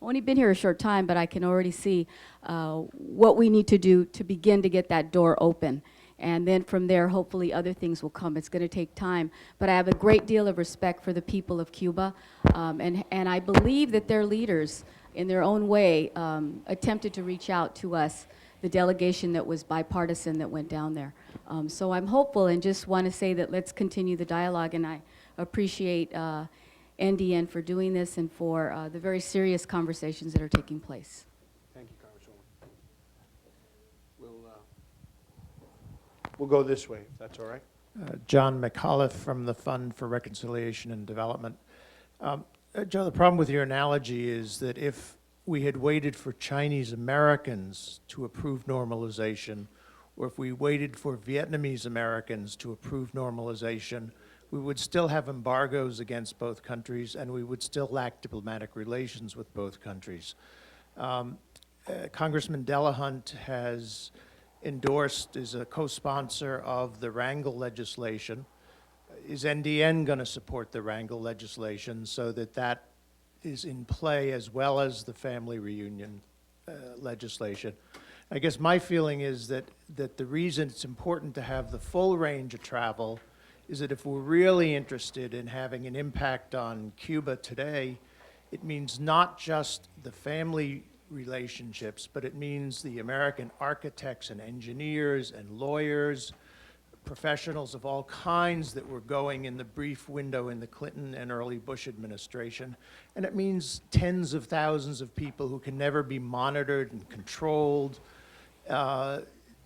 only been here a short time, but I can already see what we need to do to begin to get that door open. And then from there, hopefully other things will come. It's going to take time. But I have a great deal of respect for the people of Cuba, and I believe that their leaders, in their own way, attempted to reach out to us, the delegation that was bipartisan that went down there. So I'm hopeful, and just want to say that let's continue the dialogue, and I appreciate NDN for doing this and for the very serious conversations that are taking place. Thank you, Congresswoman. We'll go this way, if that's all right. John McAuliffe from the Fund for Reconciliation and Development. Joe, the problem with your analogy is that if we had waited for Chinese Americans to approve normalization, or if we waited for Vietnamese Americans to approve normalization, we would still have embargoes against both countries, and we would still lack diplomatic relations with both countries. Congressman Delahunt has endorsed, is a co-sponsor of the Wrangle legislation. Is NDN going to support the Wrangle legislation so that that is in play, as well as the family reunion legislation? I guess my feeling is that the reason it's important to have the full range of travel is that if we're really interested in having an impact on Cuba today, it means not just the family relationships, but it means the American architects and engineers and lawyers, professionals of all kinds that were going in the brief window in the Clinton and early Bush administration. And it means tens of thousands of people who can never be monitored and controlled,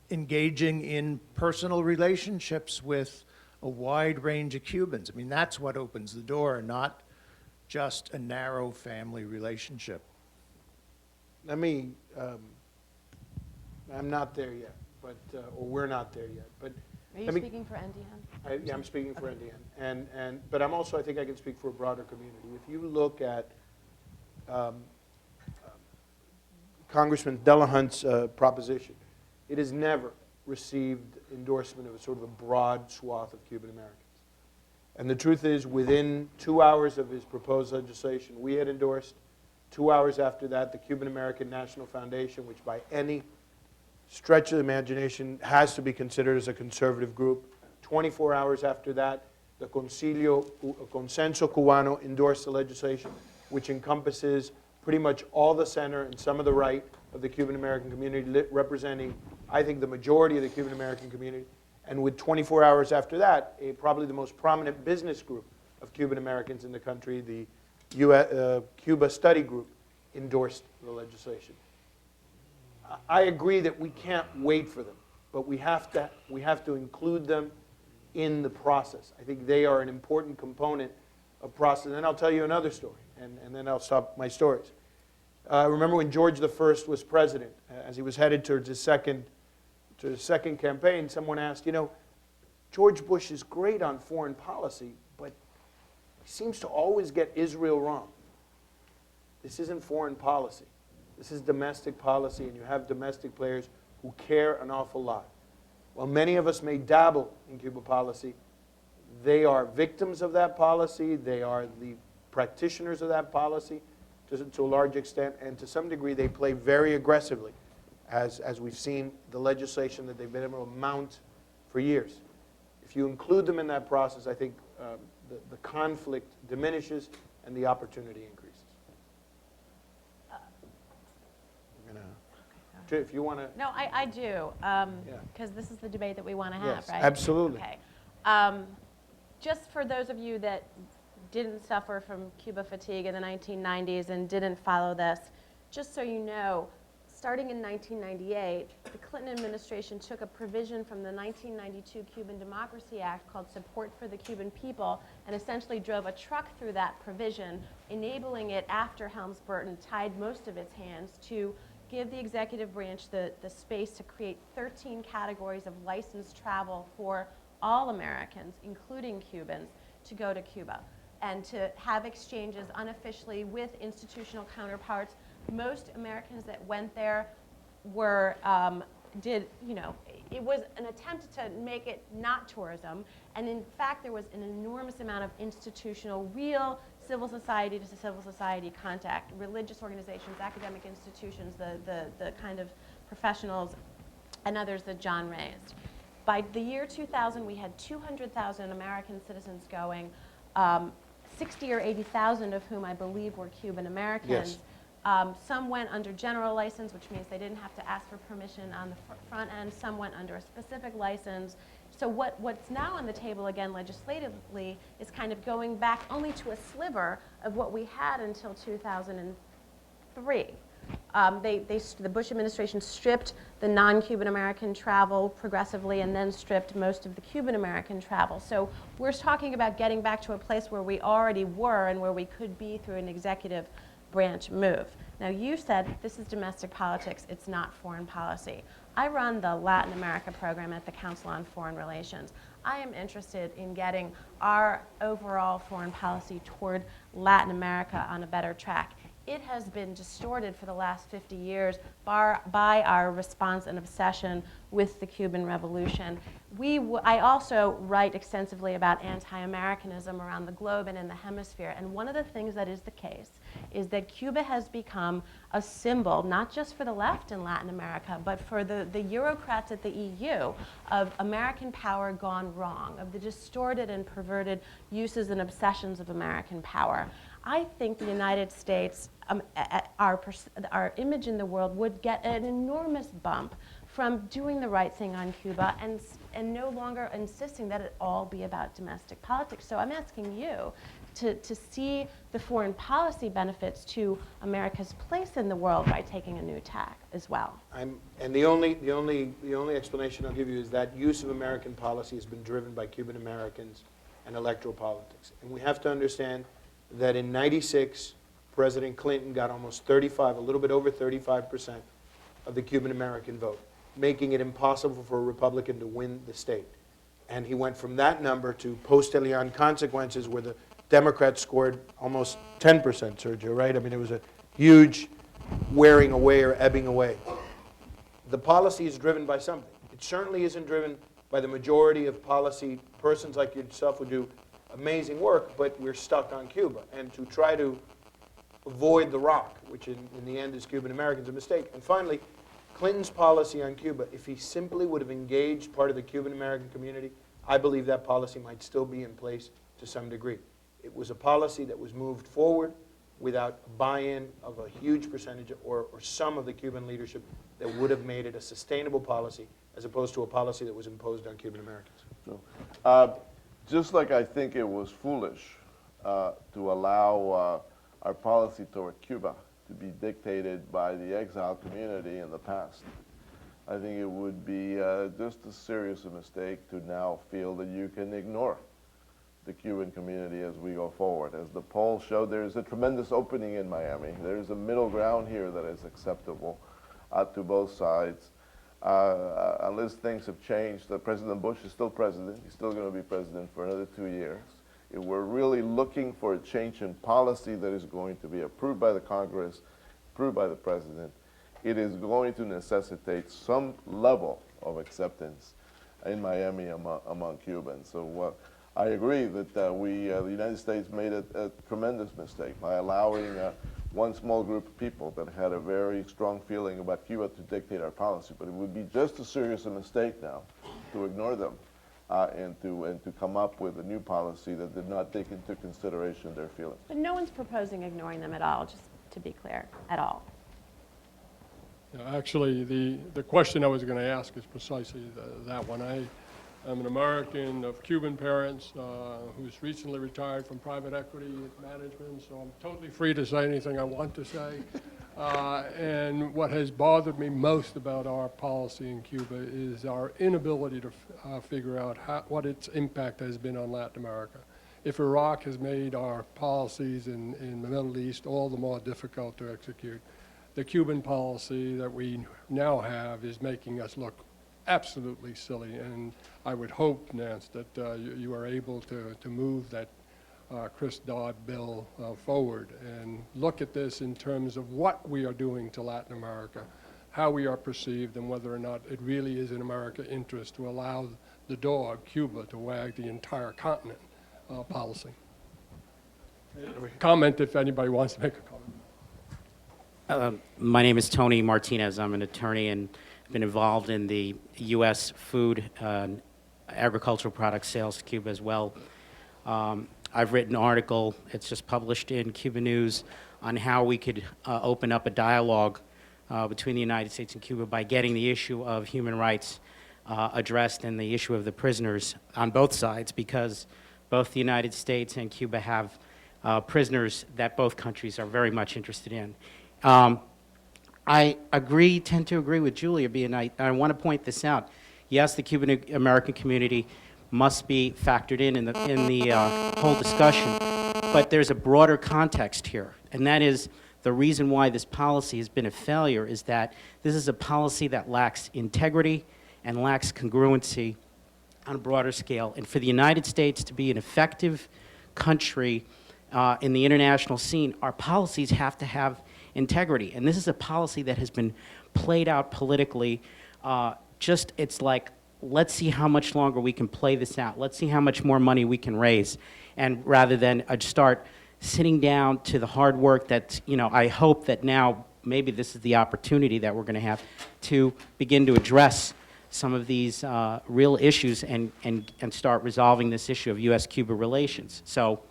engaging in personal relationships with a wide range of Cubans. I mean, that's what opens the door, not just a narrow family relationship. Let me, I'm not there yet, but, or we're not there yet, but. Are you speaking for NDN? Yeah, I'm speaking for NDN, but I'm also, I think I can speak for a broader community. If you look at Congressman Delahunt's proposition, it has never received endorsement of a sort of a broad swath of Cuban Americans. And the truth is, within 2 hours of his proposed legislation, we had endorsed. 2 hours after that, the Cuban American National Foundation, which by any stretch of the imagination has to be considered as a conservative group. 24 hours after that, the Consenso Cubano endorsed the legislation, which encompasses pretty much all the center and some of the right of the Cuban American community, representing, I think, the majority of the Cuban American community. And with 24 hours after that, probably the most prominent business group of Cuban Americans in the country, the Cuba Study Group, endorsed the legislation. I agree that we can't wait for them, but we have to include them in the process. I think they are an important component of process. And then I'll tell you another story, and then I'll stop my stories. Remember when George I was president, as he was headed towards his second campaign, someone asked, you know, George Bush is great on foreign policy, but he seems to always get Israel wrong. This isn't foreign policy. This is domestic policy, and you have domestic players who care an awful lot. While many of us may dabble in Cuba policy, they are victims of that policy. They are the practitioners of that policy to a large extent, and to some degree they play very aggressively, as we've seen the legislation that they've been able to mount for years. If you include them in that process, I think the conflict diminishes and the opportunity increases. if you want to. No, I do, because this is the debate that we want to have, Yes, right? absolutely. Okay. Just for those of you that didn't suffer from Cuba fatigue in the 1990s and didn't follow this, just so you know, starting in 1998, the Clinton administration took a provision from the 1992 Cuban Democracy Act called Support for the Cuban People and essentially drove a truck through that provision, enabling it, after Helms-Burton tied most of its hands, to give the executive branch the space to create 13 categories of licensed travel for all Americans, including Cubans, to go to Cuba and to have exchanges unofficially with institutional counterparts. Most Americans that went there were, it was an attempt to make it not tourism. And in fact, there was an enormous amount of institutional, real civil society to civil society contact, religious organizations, academic institutions, the kind of professionals and others that John raised. By the year 2000, we had 200,000 American citizens going, 60 or 80,000 of whom I believe were Cuban Americans. Yes. Some went under general license, which means they didn't have to ask for permission on the front end. Some went under a specific license. So what's now on the table again legislatively is kind of going back only to a sliver of what we had until 2003. The Bush administration stripped the non-Cuban American travel progressively and then stripped most of the Cuban American travel. So we're talking about getting back to a place where we already were and where we could be through an executive branch move. Now, you said this is domestic politics, it's not foreign policy. I run the Latin America program at the Council on Foreign Relations. I am interested in getting our overall foreign policy toward Latin America on a better track. It has been distorted for the last 50 years by our response and obsession with the Cuban Revolution. I also write extensively about anti-Americanism around the globe and in the hemisphere. And one of the things that is the case is that Cuba has become a symbol, not just for the left in Latin America, but for the Eurocrats at the EU, of American power gone wrong, of the distorted and perverted uses and obsessions of American power. I think the United States, our image in the world would get an enormous bump from doing the right thing on Cuba and no longer insisting that it all be about domestic politics. So I'm asking you to see the foreign policy benefits to America's place in the world by taking a new tack as well. And the only explanation I'll give you is that use of American policy has been driven by Cuban Americans and electoral politics. And we have to understand that in '96, President Clinton got almost 35, a little bit over 35% of the Cuban American vote, making it impossible for a Republican to win the state. And he went from that number to post-Delahunt consequences where the Democrats scored almost 10%, Sergio, right? I mean, it was a huge wearing away or ebbing away. The policy is driven by something. It certainly isn't driven by the majority of policy persons like yourself who do amazing work, but we're stuck on Cuba. And to try to avoid the rock, which in the end is Cuban Americans, a mistake. And finally, Clinton's policy on Cuba, if he simply would have engaged part of the Cuban American community, I believe that policy might still be in place to some degree. It was a policy that was moved forward without buy-in of a huge percentage or some of the Cuban leadership that would have made it a sustainable policy as opposed to a policy that was imposed on Cuban Americans. So, just like I think it was foolish to allow our policy toward Cuba to be dictated by the exiled community in the past, I think it would be just as serious a mistake to now feel that you can ignore the Cuban community as we go forward. As the polls show, there's a tremendous opening in Miami. There's a middle ground here that is acceptable to both sides. Unless things have changed, President Bush is still president. He's still going to be president for another 2 years. If we're really looking for a change in policy that is going to be approved by the Congress, approved by the president, it is going to necessitate some level of acceptance in Miami among Cubans. So I agree that the United States made a tremendous mistake by allowing one small group of people that had a very strong feeling about Cuba to dictate our policy. But it would be just as serious a mistake now to ignore them and to come up with a new policy that did not take into consideration their feelings. But no one's proposing ignoring them at all, just to be clear, at all. Actually, the question I was going to ask is precisely that one. I am an American of Cuban parents who's recently retired from private equity management, so I'm totally free to say anything I want to say. And what has bothered me most about our policy in Cuba is our inability to figure out what its impact has been on Latin America. If Iraq has made our policies in the Middle East all the more difficult to execute, the Cuban policy that we now have is making us look absolutely silly. And I would hope, Nance, that you are able to move that Chris Dodd bill forward and look at this in terms of what we are doing to Latin America, how we are perceived, and whether or not it really is in America's interest to allow the dog, Cuba, to wag the entire continent policy. Comment if anybody wants to make a comment. My name is Tony Martinez. I'm an attorney and been involved in the U.S. food and agricultural product sales to Cuba as well. I've written an article, it's just published in Cuba News, on how we could open up a dialogue between the United States and Cuba by getting the issue of human rights addressed and the issue of the prisoners on both sides, because both the United States and Cuba have prisoners that both countries are very much interested in. I tend to agree with Julia, and I want to point this out. Yes, the Cuban American community must be factored in the whole discussion, but there's a broader context here, and that is the reason why this policy has been a failure is that this is a policy that lacks integrity and lacks congruency on a broader scale. And for the United States to be an effective country in the international scene, our policies have to have integrity. And this is a policy that has been played out politically. It's like, let's see how much longer we can play this out. Let's see how much more money we can raise. And rather than start sitting down to the hard work that, I hope that now maybe this is the opportunity that we're going to have to begin to address some of these real issues and start resolving this issue of U.S.-Cuba relations. So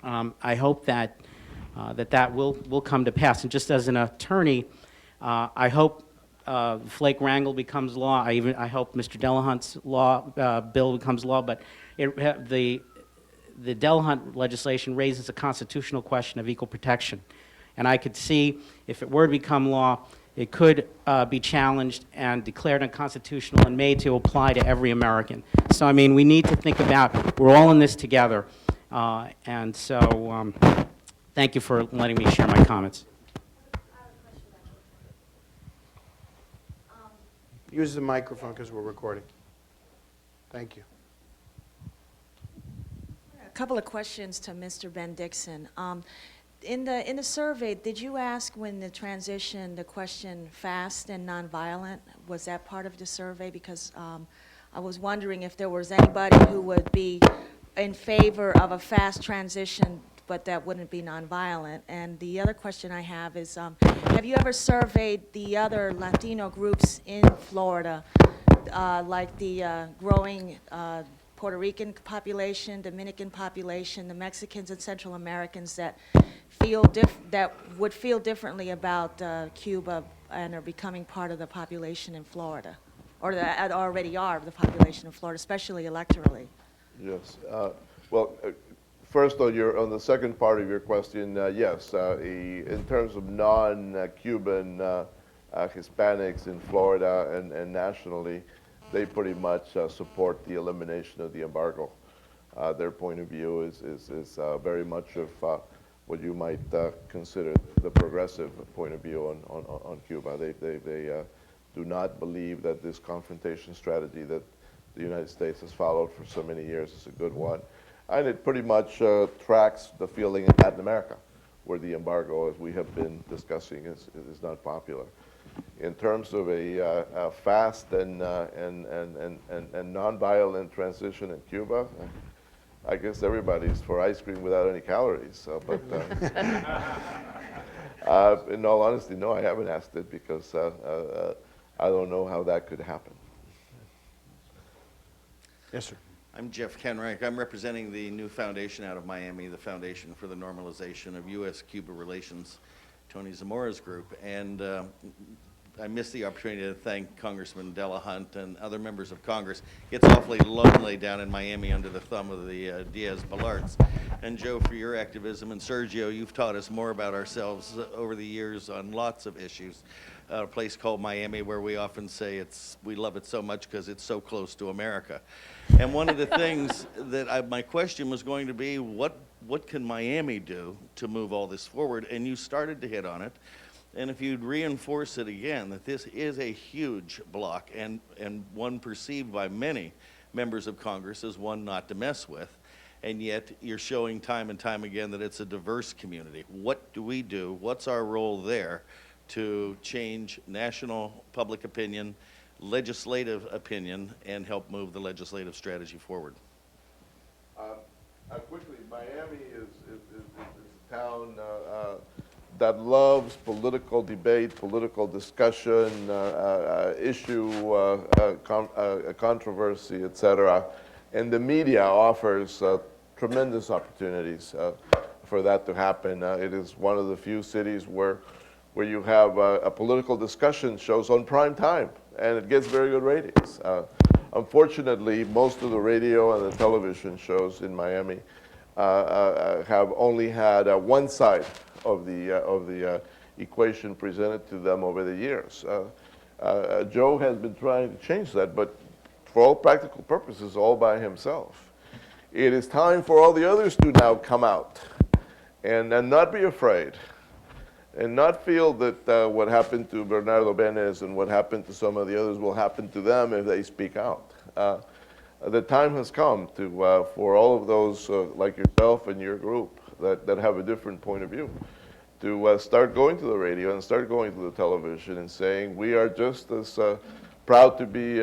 I hope that that will come to pass. And just as an attorney, I hope Flake Wrangle becomes law. I hope Mr. Delahunt's bill becomes law. But the Delahunt legislation raises a constitutional question of equal protection, and I could see if it were to become law, it could be challenged and declared unconstitutional and made to apply to every American. So I mean, we need to think about we're all in this together, and so thank you for letting me share my comments. Use the microphone because we're recording. Thank you. A couple of questions to Mr. Bendixen. In the survey, did you ask when the transition, the question fast and nonviolent, was that part of the survey? Because I was wondering if there was anybody who would be in favor of a fast transition, but that wouldn't be nonviolent. And the other question I have is, have you ever surveyed the other Latino groups in Florida, like the growing Puerto Rican population, Dominican population, the Mexicans and Central Americans that would feel differently about Cuba and are becoming part of the population in Florida, or that already are the population of Florida, especially electorally? Yes. Well, first on the second part of your question, yes. In terms of non-Cuban Hispanics in Florida and nationally, they pretty much support the elimination of the embargo. Their point of view is very much of what you might consider the progressive point of view on Cuba. They do not believe that this confrontation strategy that the United States has followed for so many years is a good one. And it pretty much tracks the feeling in Latin America, where the embargo, as we have been discussing, is not popular. In terms of a fast and nonviolent transition in Cuba, I guess everybody's for ice cream without any calories. But in all honesty, no, I haven't asked it because I don't know how that could happen. Yes, sir. I'm Jeff Kenrick. I'm representing the new foundation out of Miami, the Foundation for the Normalization of U.S.-Cuba Relations, Tony Zamora's group. And I missed the opportunity to thank Congressman Delahunt and other members of Congress. It's awfully lonely down in Miami under the thumb of the Diaz-Balarts. And Joe, for your activism, and Sergio, you've taught us more about ourselves over the years on lots of issues. A place called Miami where we often say we love it so much because it's so close to America. And one of the things that my question was going to be, what can Miami do to move all this forward? And you started to hit on it. And if you'd reinforce it again, that this is a huge block and one perceived by many members of Congress as one not to mess with, and yet you're showing time and time again that it's a diverse community. What do we do? What's our role there to change national public opinion, legislative opinion, and help move the legislative strategy forward? Quickly, Miami is a town that loves political debate, political discussion, issue, controversy, etc. And the media offers tremendous opportunities for that to happen. It is one of the few cities where you have a political discussion shows on prime time, and it gets very good ratings. Unfortunately, most of the radio and the television shows in Miami have only had one side of the equation presented to them over the years. Joe has been trying to change that, but for all practical purposes, all by himself. It is time for all the others to now come out and not be afraid and not feel that what happened to Bernardo Benes and what happened to some of the others will happen to them if they speak out. The time has come for all of those like yourself and your group that have a different point of view to start going to the radio and start going to the television and saying we are just as proud to be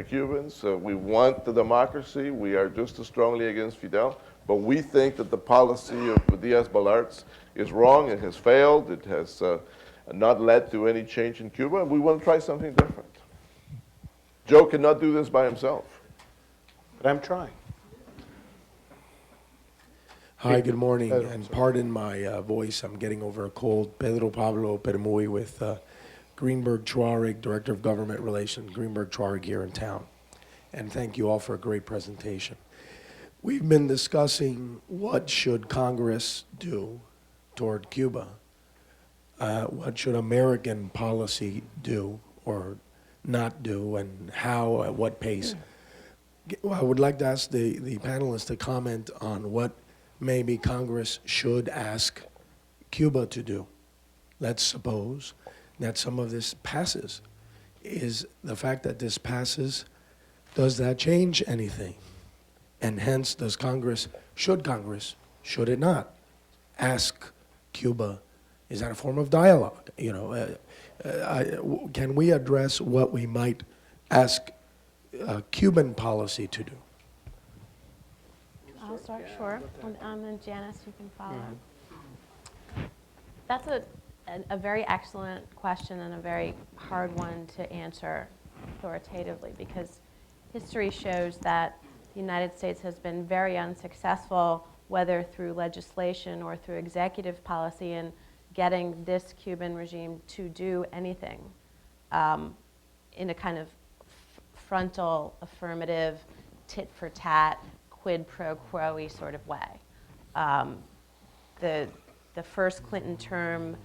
Cubans. We want the democracy. We are just as strongly against Fidel. But we think that the policy of Diaz-Balarts is wrong. It has failed. It has not led to any change in Cuba. We want to try something different. Joe cannot do this by himself. But I'm trying. Hi, good morning, and pardon my voice. I'm getting over a cold. Pedro Pablo Permuy with Greenberg Traurig, Director of Government Relations, Greenberg Traurig here in town. And thank you all for a great presentation. We've been discussing what should Congress do toward Cuba. What should American policy do or not do, and how, at what pace. I would like to ask the panelists to comment on what maybe Congress should ask Cuba to do. Let's suppose that some of this passes. Is the fact that this passes, does that change anything? And hence, should it not ask Cuba? Is that a form of dialogue? You know, can we address what we might ask Cuban policy to do? I'll start, sure. And then Janice, you can follow. That's a very excellent question and a very hard one to answer authoritatively, because history shows that the United States has been very unsuccessful, whether through legislation or through executive policy, in getting this Cuban regime to do anything in a kind of frontal, affirmative, tit-for-tat, quid pro quo-y sort of way. The first Clinton term,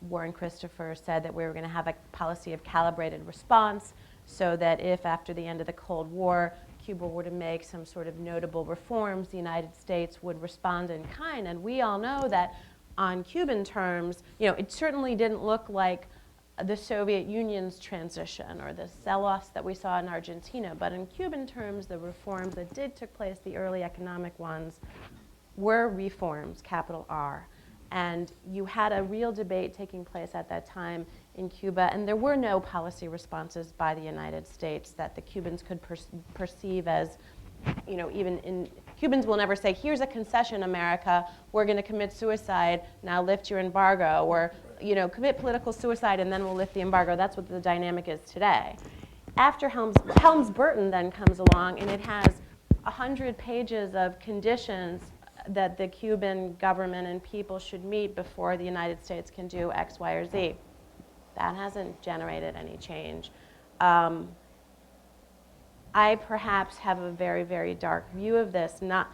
Warren Christopher said that we were going to have a policy of calibrated response, so that if after the end of the Cold War Cuba were to make some sort of notable reforms, the United States would respond in kind. And we all know that on Cuban terms, you know, it certainly didn't look like the Soviet Union's transition or the sell-offs that we saw in Argentina. But in Cuban terms, the reforms that did take place, the early economic ones, were reforms, capital R. And you had a real debate taking place at that time in Cuba, and there were no policy responses by the United States that the Cubans could perceive as, you know, Cubans will never say, here's a concession, America, we're going to commit suicide, now lift your embargo, or, you know, commit political suicide and then we'll lift the embargo. That's what the dynamic is today. After Helms-Burton then comes along, and it has 100 pages of conditions that the Cuban government and people should meet before the United States can do X, Y, or Z. That hasn't generated any change. I perhaps have a very, very dark view of this. Not,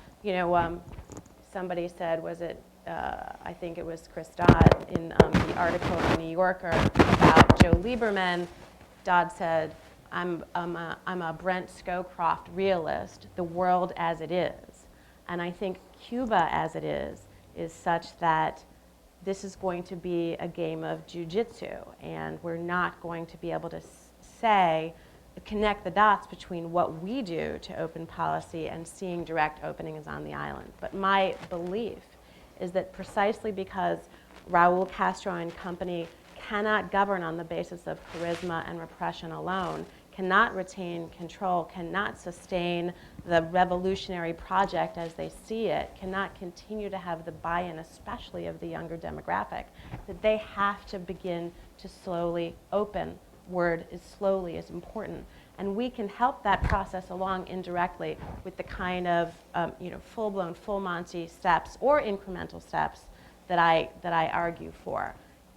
somebody said, was it, I think it was Chris Dodd in the article in the New Yorker about Joe Lieberman. Dodd said, I'm a Brent Scowcroft realist, the world as it is. And I think Cuba as it is such that this is going to be a game of jujitsu, and we're not going to be able to connect the dots between what we do to open policy and seeing direct openings on the island. But my belief is that precisely because Raul Castro and company cannot govern on the basis of charisma and repression alone, cannot retain control, cannot sustain the revolutionary project as they see it, cannot continue to have the buy-in, especially of the younger demographic, that they have to begin to slowly open. Word is slowly is important. And we can help that process along indirectly with the kind of full-blown, full Monty steps or incremental steps that I argue for.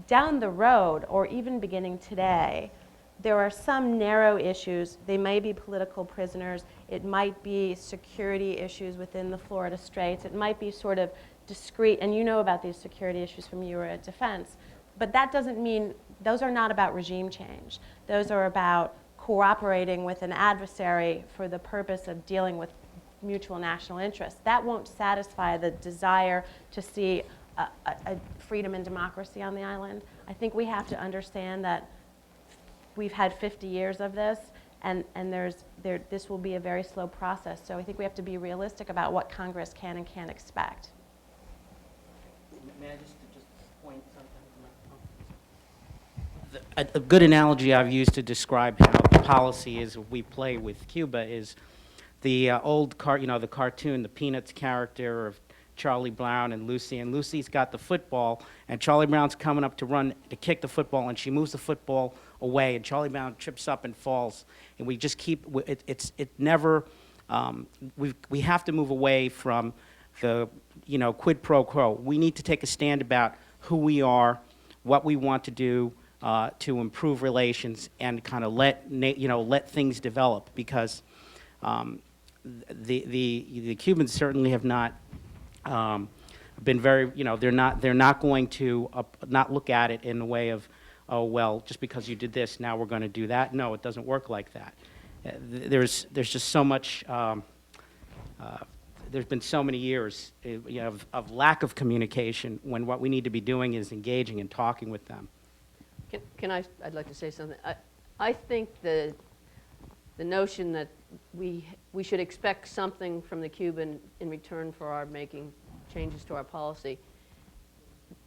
Down the road, or even beginning today, there are some narrow issues. They may be political prisoners. It might be security issues within the Florida Straits. It might be sort of discrete, and you know about these security issues from you were at Defense. But that doesn't mean, those are not about regime change. Those are about cooperating with an adversary for the purpose of dealing with mutual national interests. That won't satisfy the desire to see a freedom and democracy on the island. I think we have to understand that we've had 50 years of this, and this will be a very slow process. So I think we have to be realistic about what Congress can and can't expect. May I just point something? A good analogy I've used to describe how policy is we play with Cuba is the old the cartoon, the Peanuts character of Charlie Brown and Lucy. And Lucy's got the football, and Charlie Brown's coming up to run to kick the football, and she moves the football away, and Charlie Brown trips up and falls. And we just keep it never. We have to move away from the quid pro quo. We need to take a stand about who we are, what we want to do to improve relations, and kind of let things develop, because the Cubans certainly have not been very, they're not going to not look at it in the way of, oh, well, just because you did this, now we're going to do that. No, it doesn't work like that. There's just so much, there's been so many years of lack of communication, when what we need to be doing is engaging and talking with them. I'd like to say something. I think the notion that we should expect something from the Cuban in return for our making changes to our policy,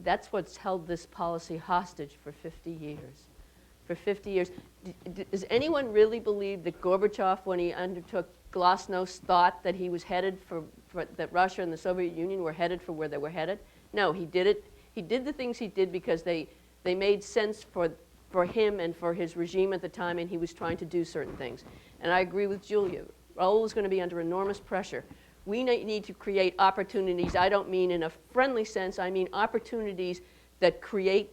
that's what's held this policy hostage for 50 years. For 50 years. Does anyone really believe that Gorbachev, when he undertook Glasnost, thought that he was headed that Russia and the Soviet Union were headed for where they were headed? No, he did it. He did the things he did because they made sense for him and for his regime at the time, and he was trying to do certain things. And I agree with Julia. Raul is going to be under enormous pressure. We need to create opportunities. I don't mean in a friendly sense. I mean opportunities that create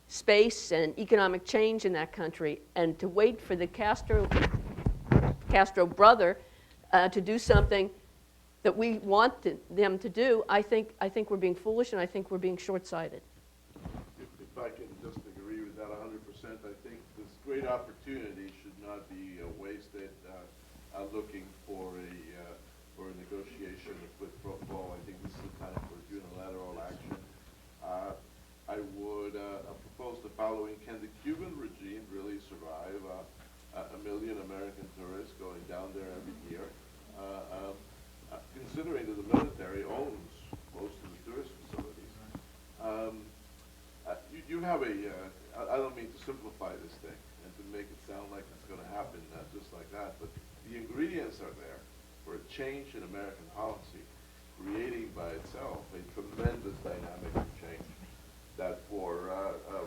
space and economic change in that country. And to wait for the Castro brother to do something that we want them to do, I think we're being foolish, and I think we're being short-sighted. If I can just agree with that 100%, I think this great opportunity should not be wasted looking for a negotiation of quid pro quo. I think this is the time for unilateral action. I would propose the following: can the Cuban regime really survive a million American tourists going down there every year? Considering that the military owns most of the tourist facilities. You have I don't mean to simplify this thing and to make it sound like it's going to happen just like that, but the ingredients are there for a change in American policy, creating by itself a tremendous dynamic of change that for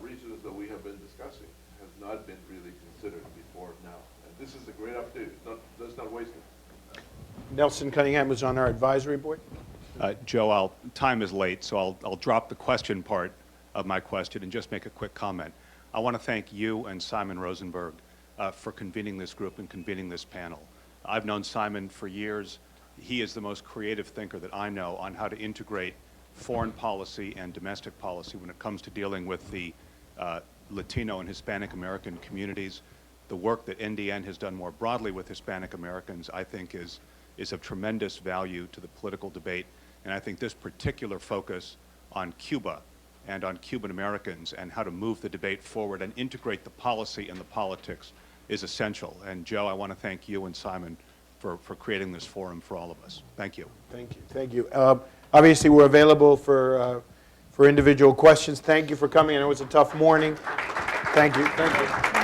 reasons that we have been discussing has not been really considered before now. And this is a great opportunity. Let's not waste it. Nelson Cunningham was on our advisory board. Joe, time is late, so I'll drop the question part of my question and just make a quick comment. I want to thank you and Simon Rosenberg for convening this group and convening this panel. I've known Simon for years. He is the most creative thinker that I know on how to integrate foreign policy and domestic policy when it comes to dealing with the Latino and Hispanic American communities. The work that NDN has done more broadly with Hispanic Americans, I think, is of tremendous value to the political debate. And I think this particular focus on Cuba and on Cuban Americans and how to move the debate forward and integrate the policy and the politics is essential. And Joe, I want to thank you and Simon for creating this forum for all of us. Thank you. Thank you. Thank you. Obviously, we're available for individual questions. Thank you for coming. I know it's a tough morning. Thank you. Thank you.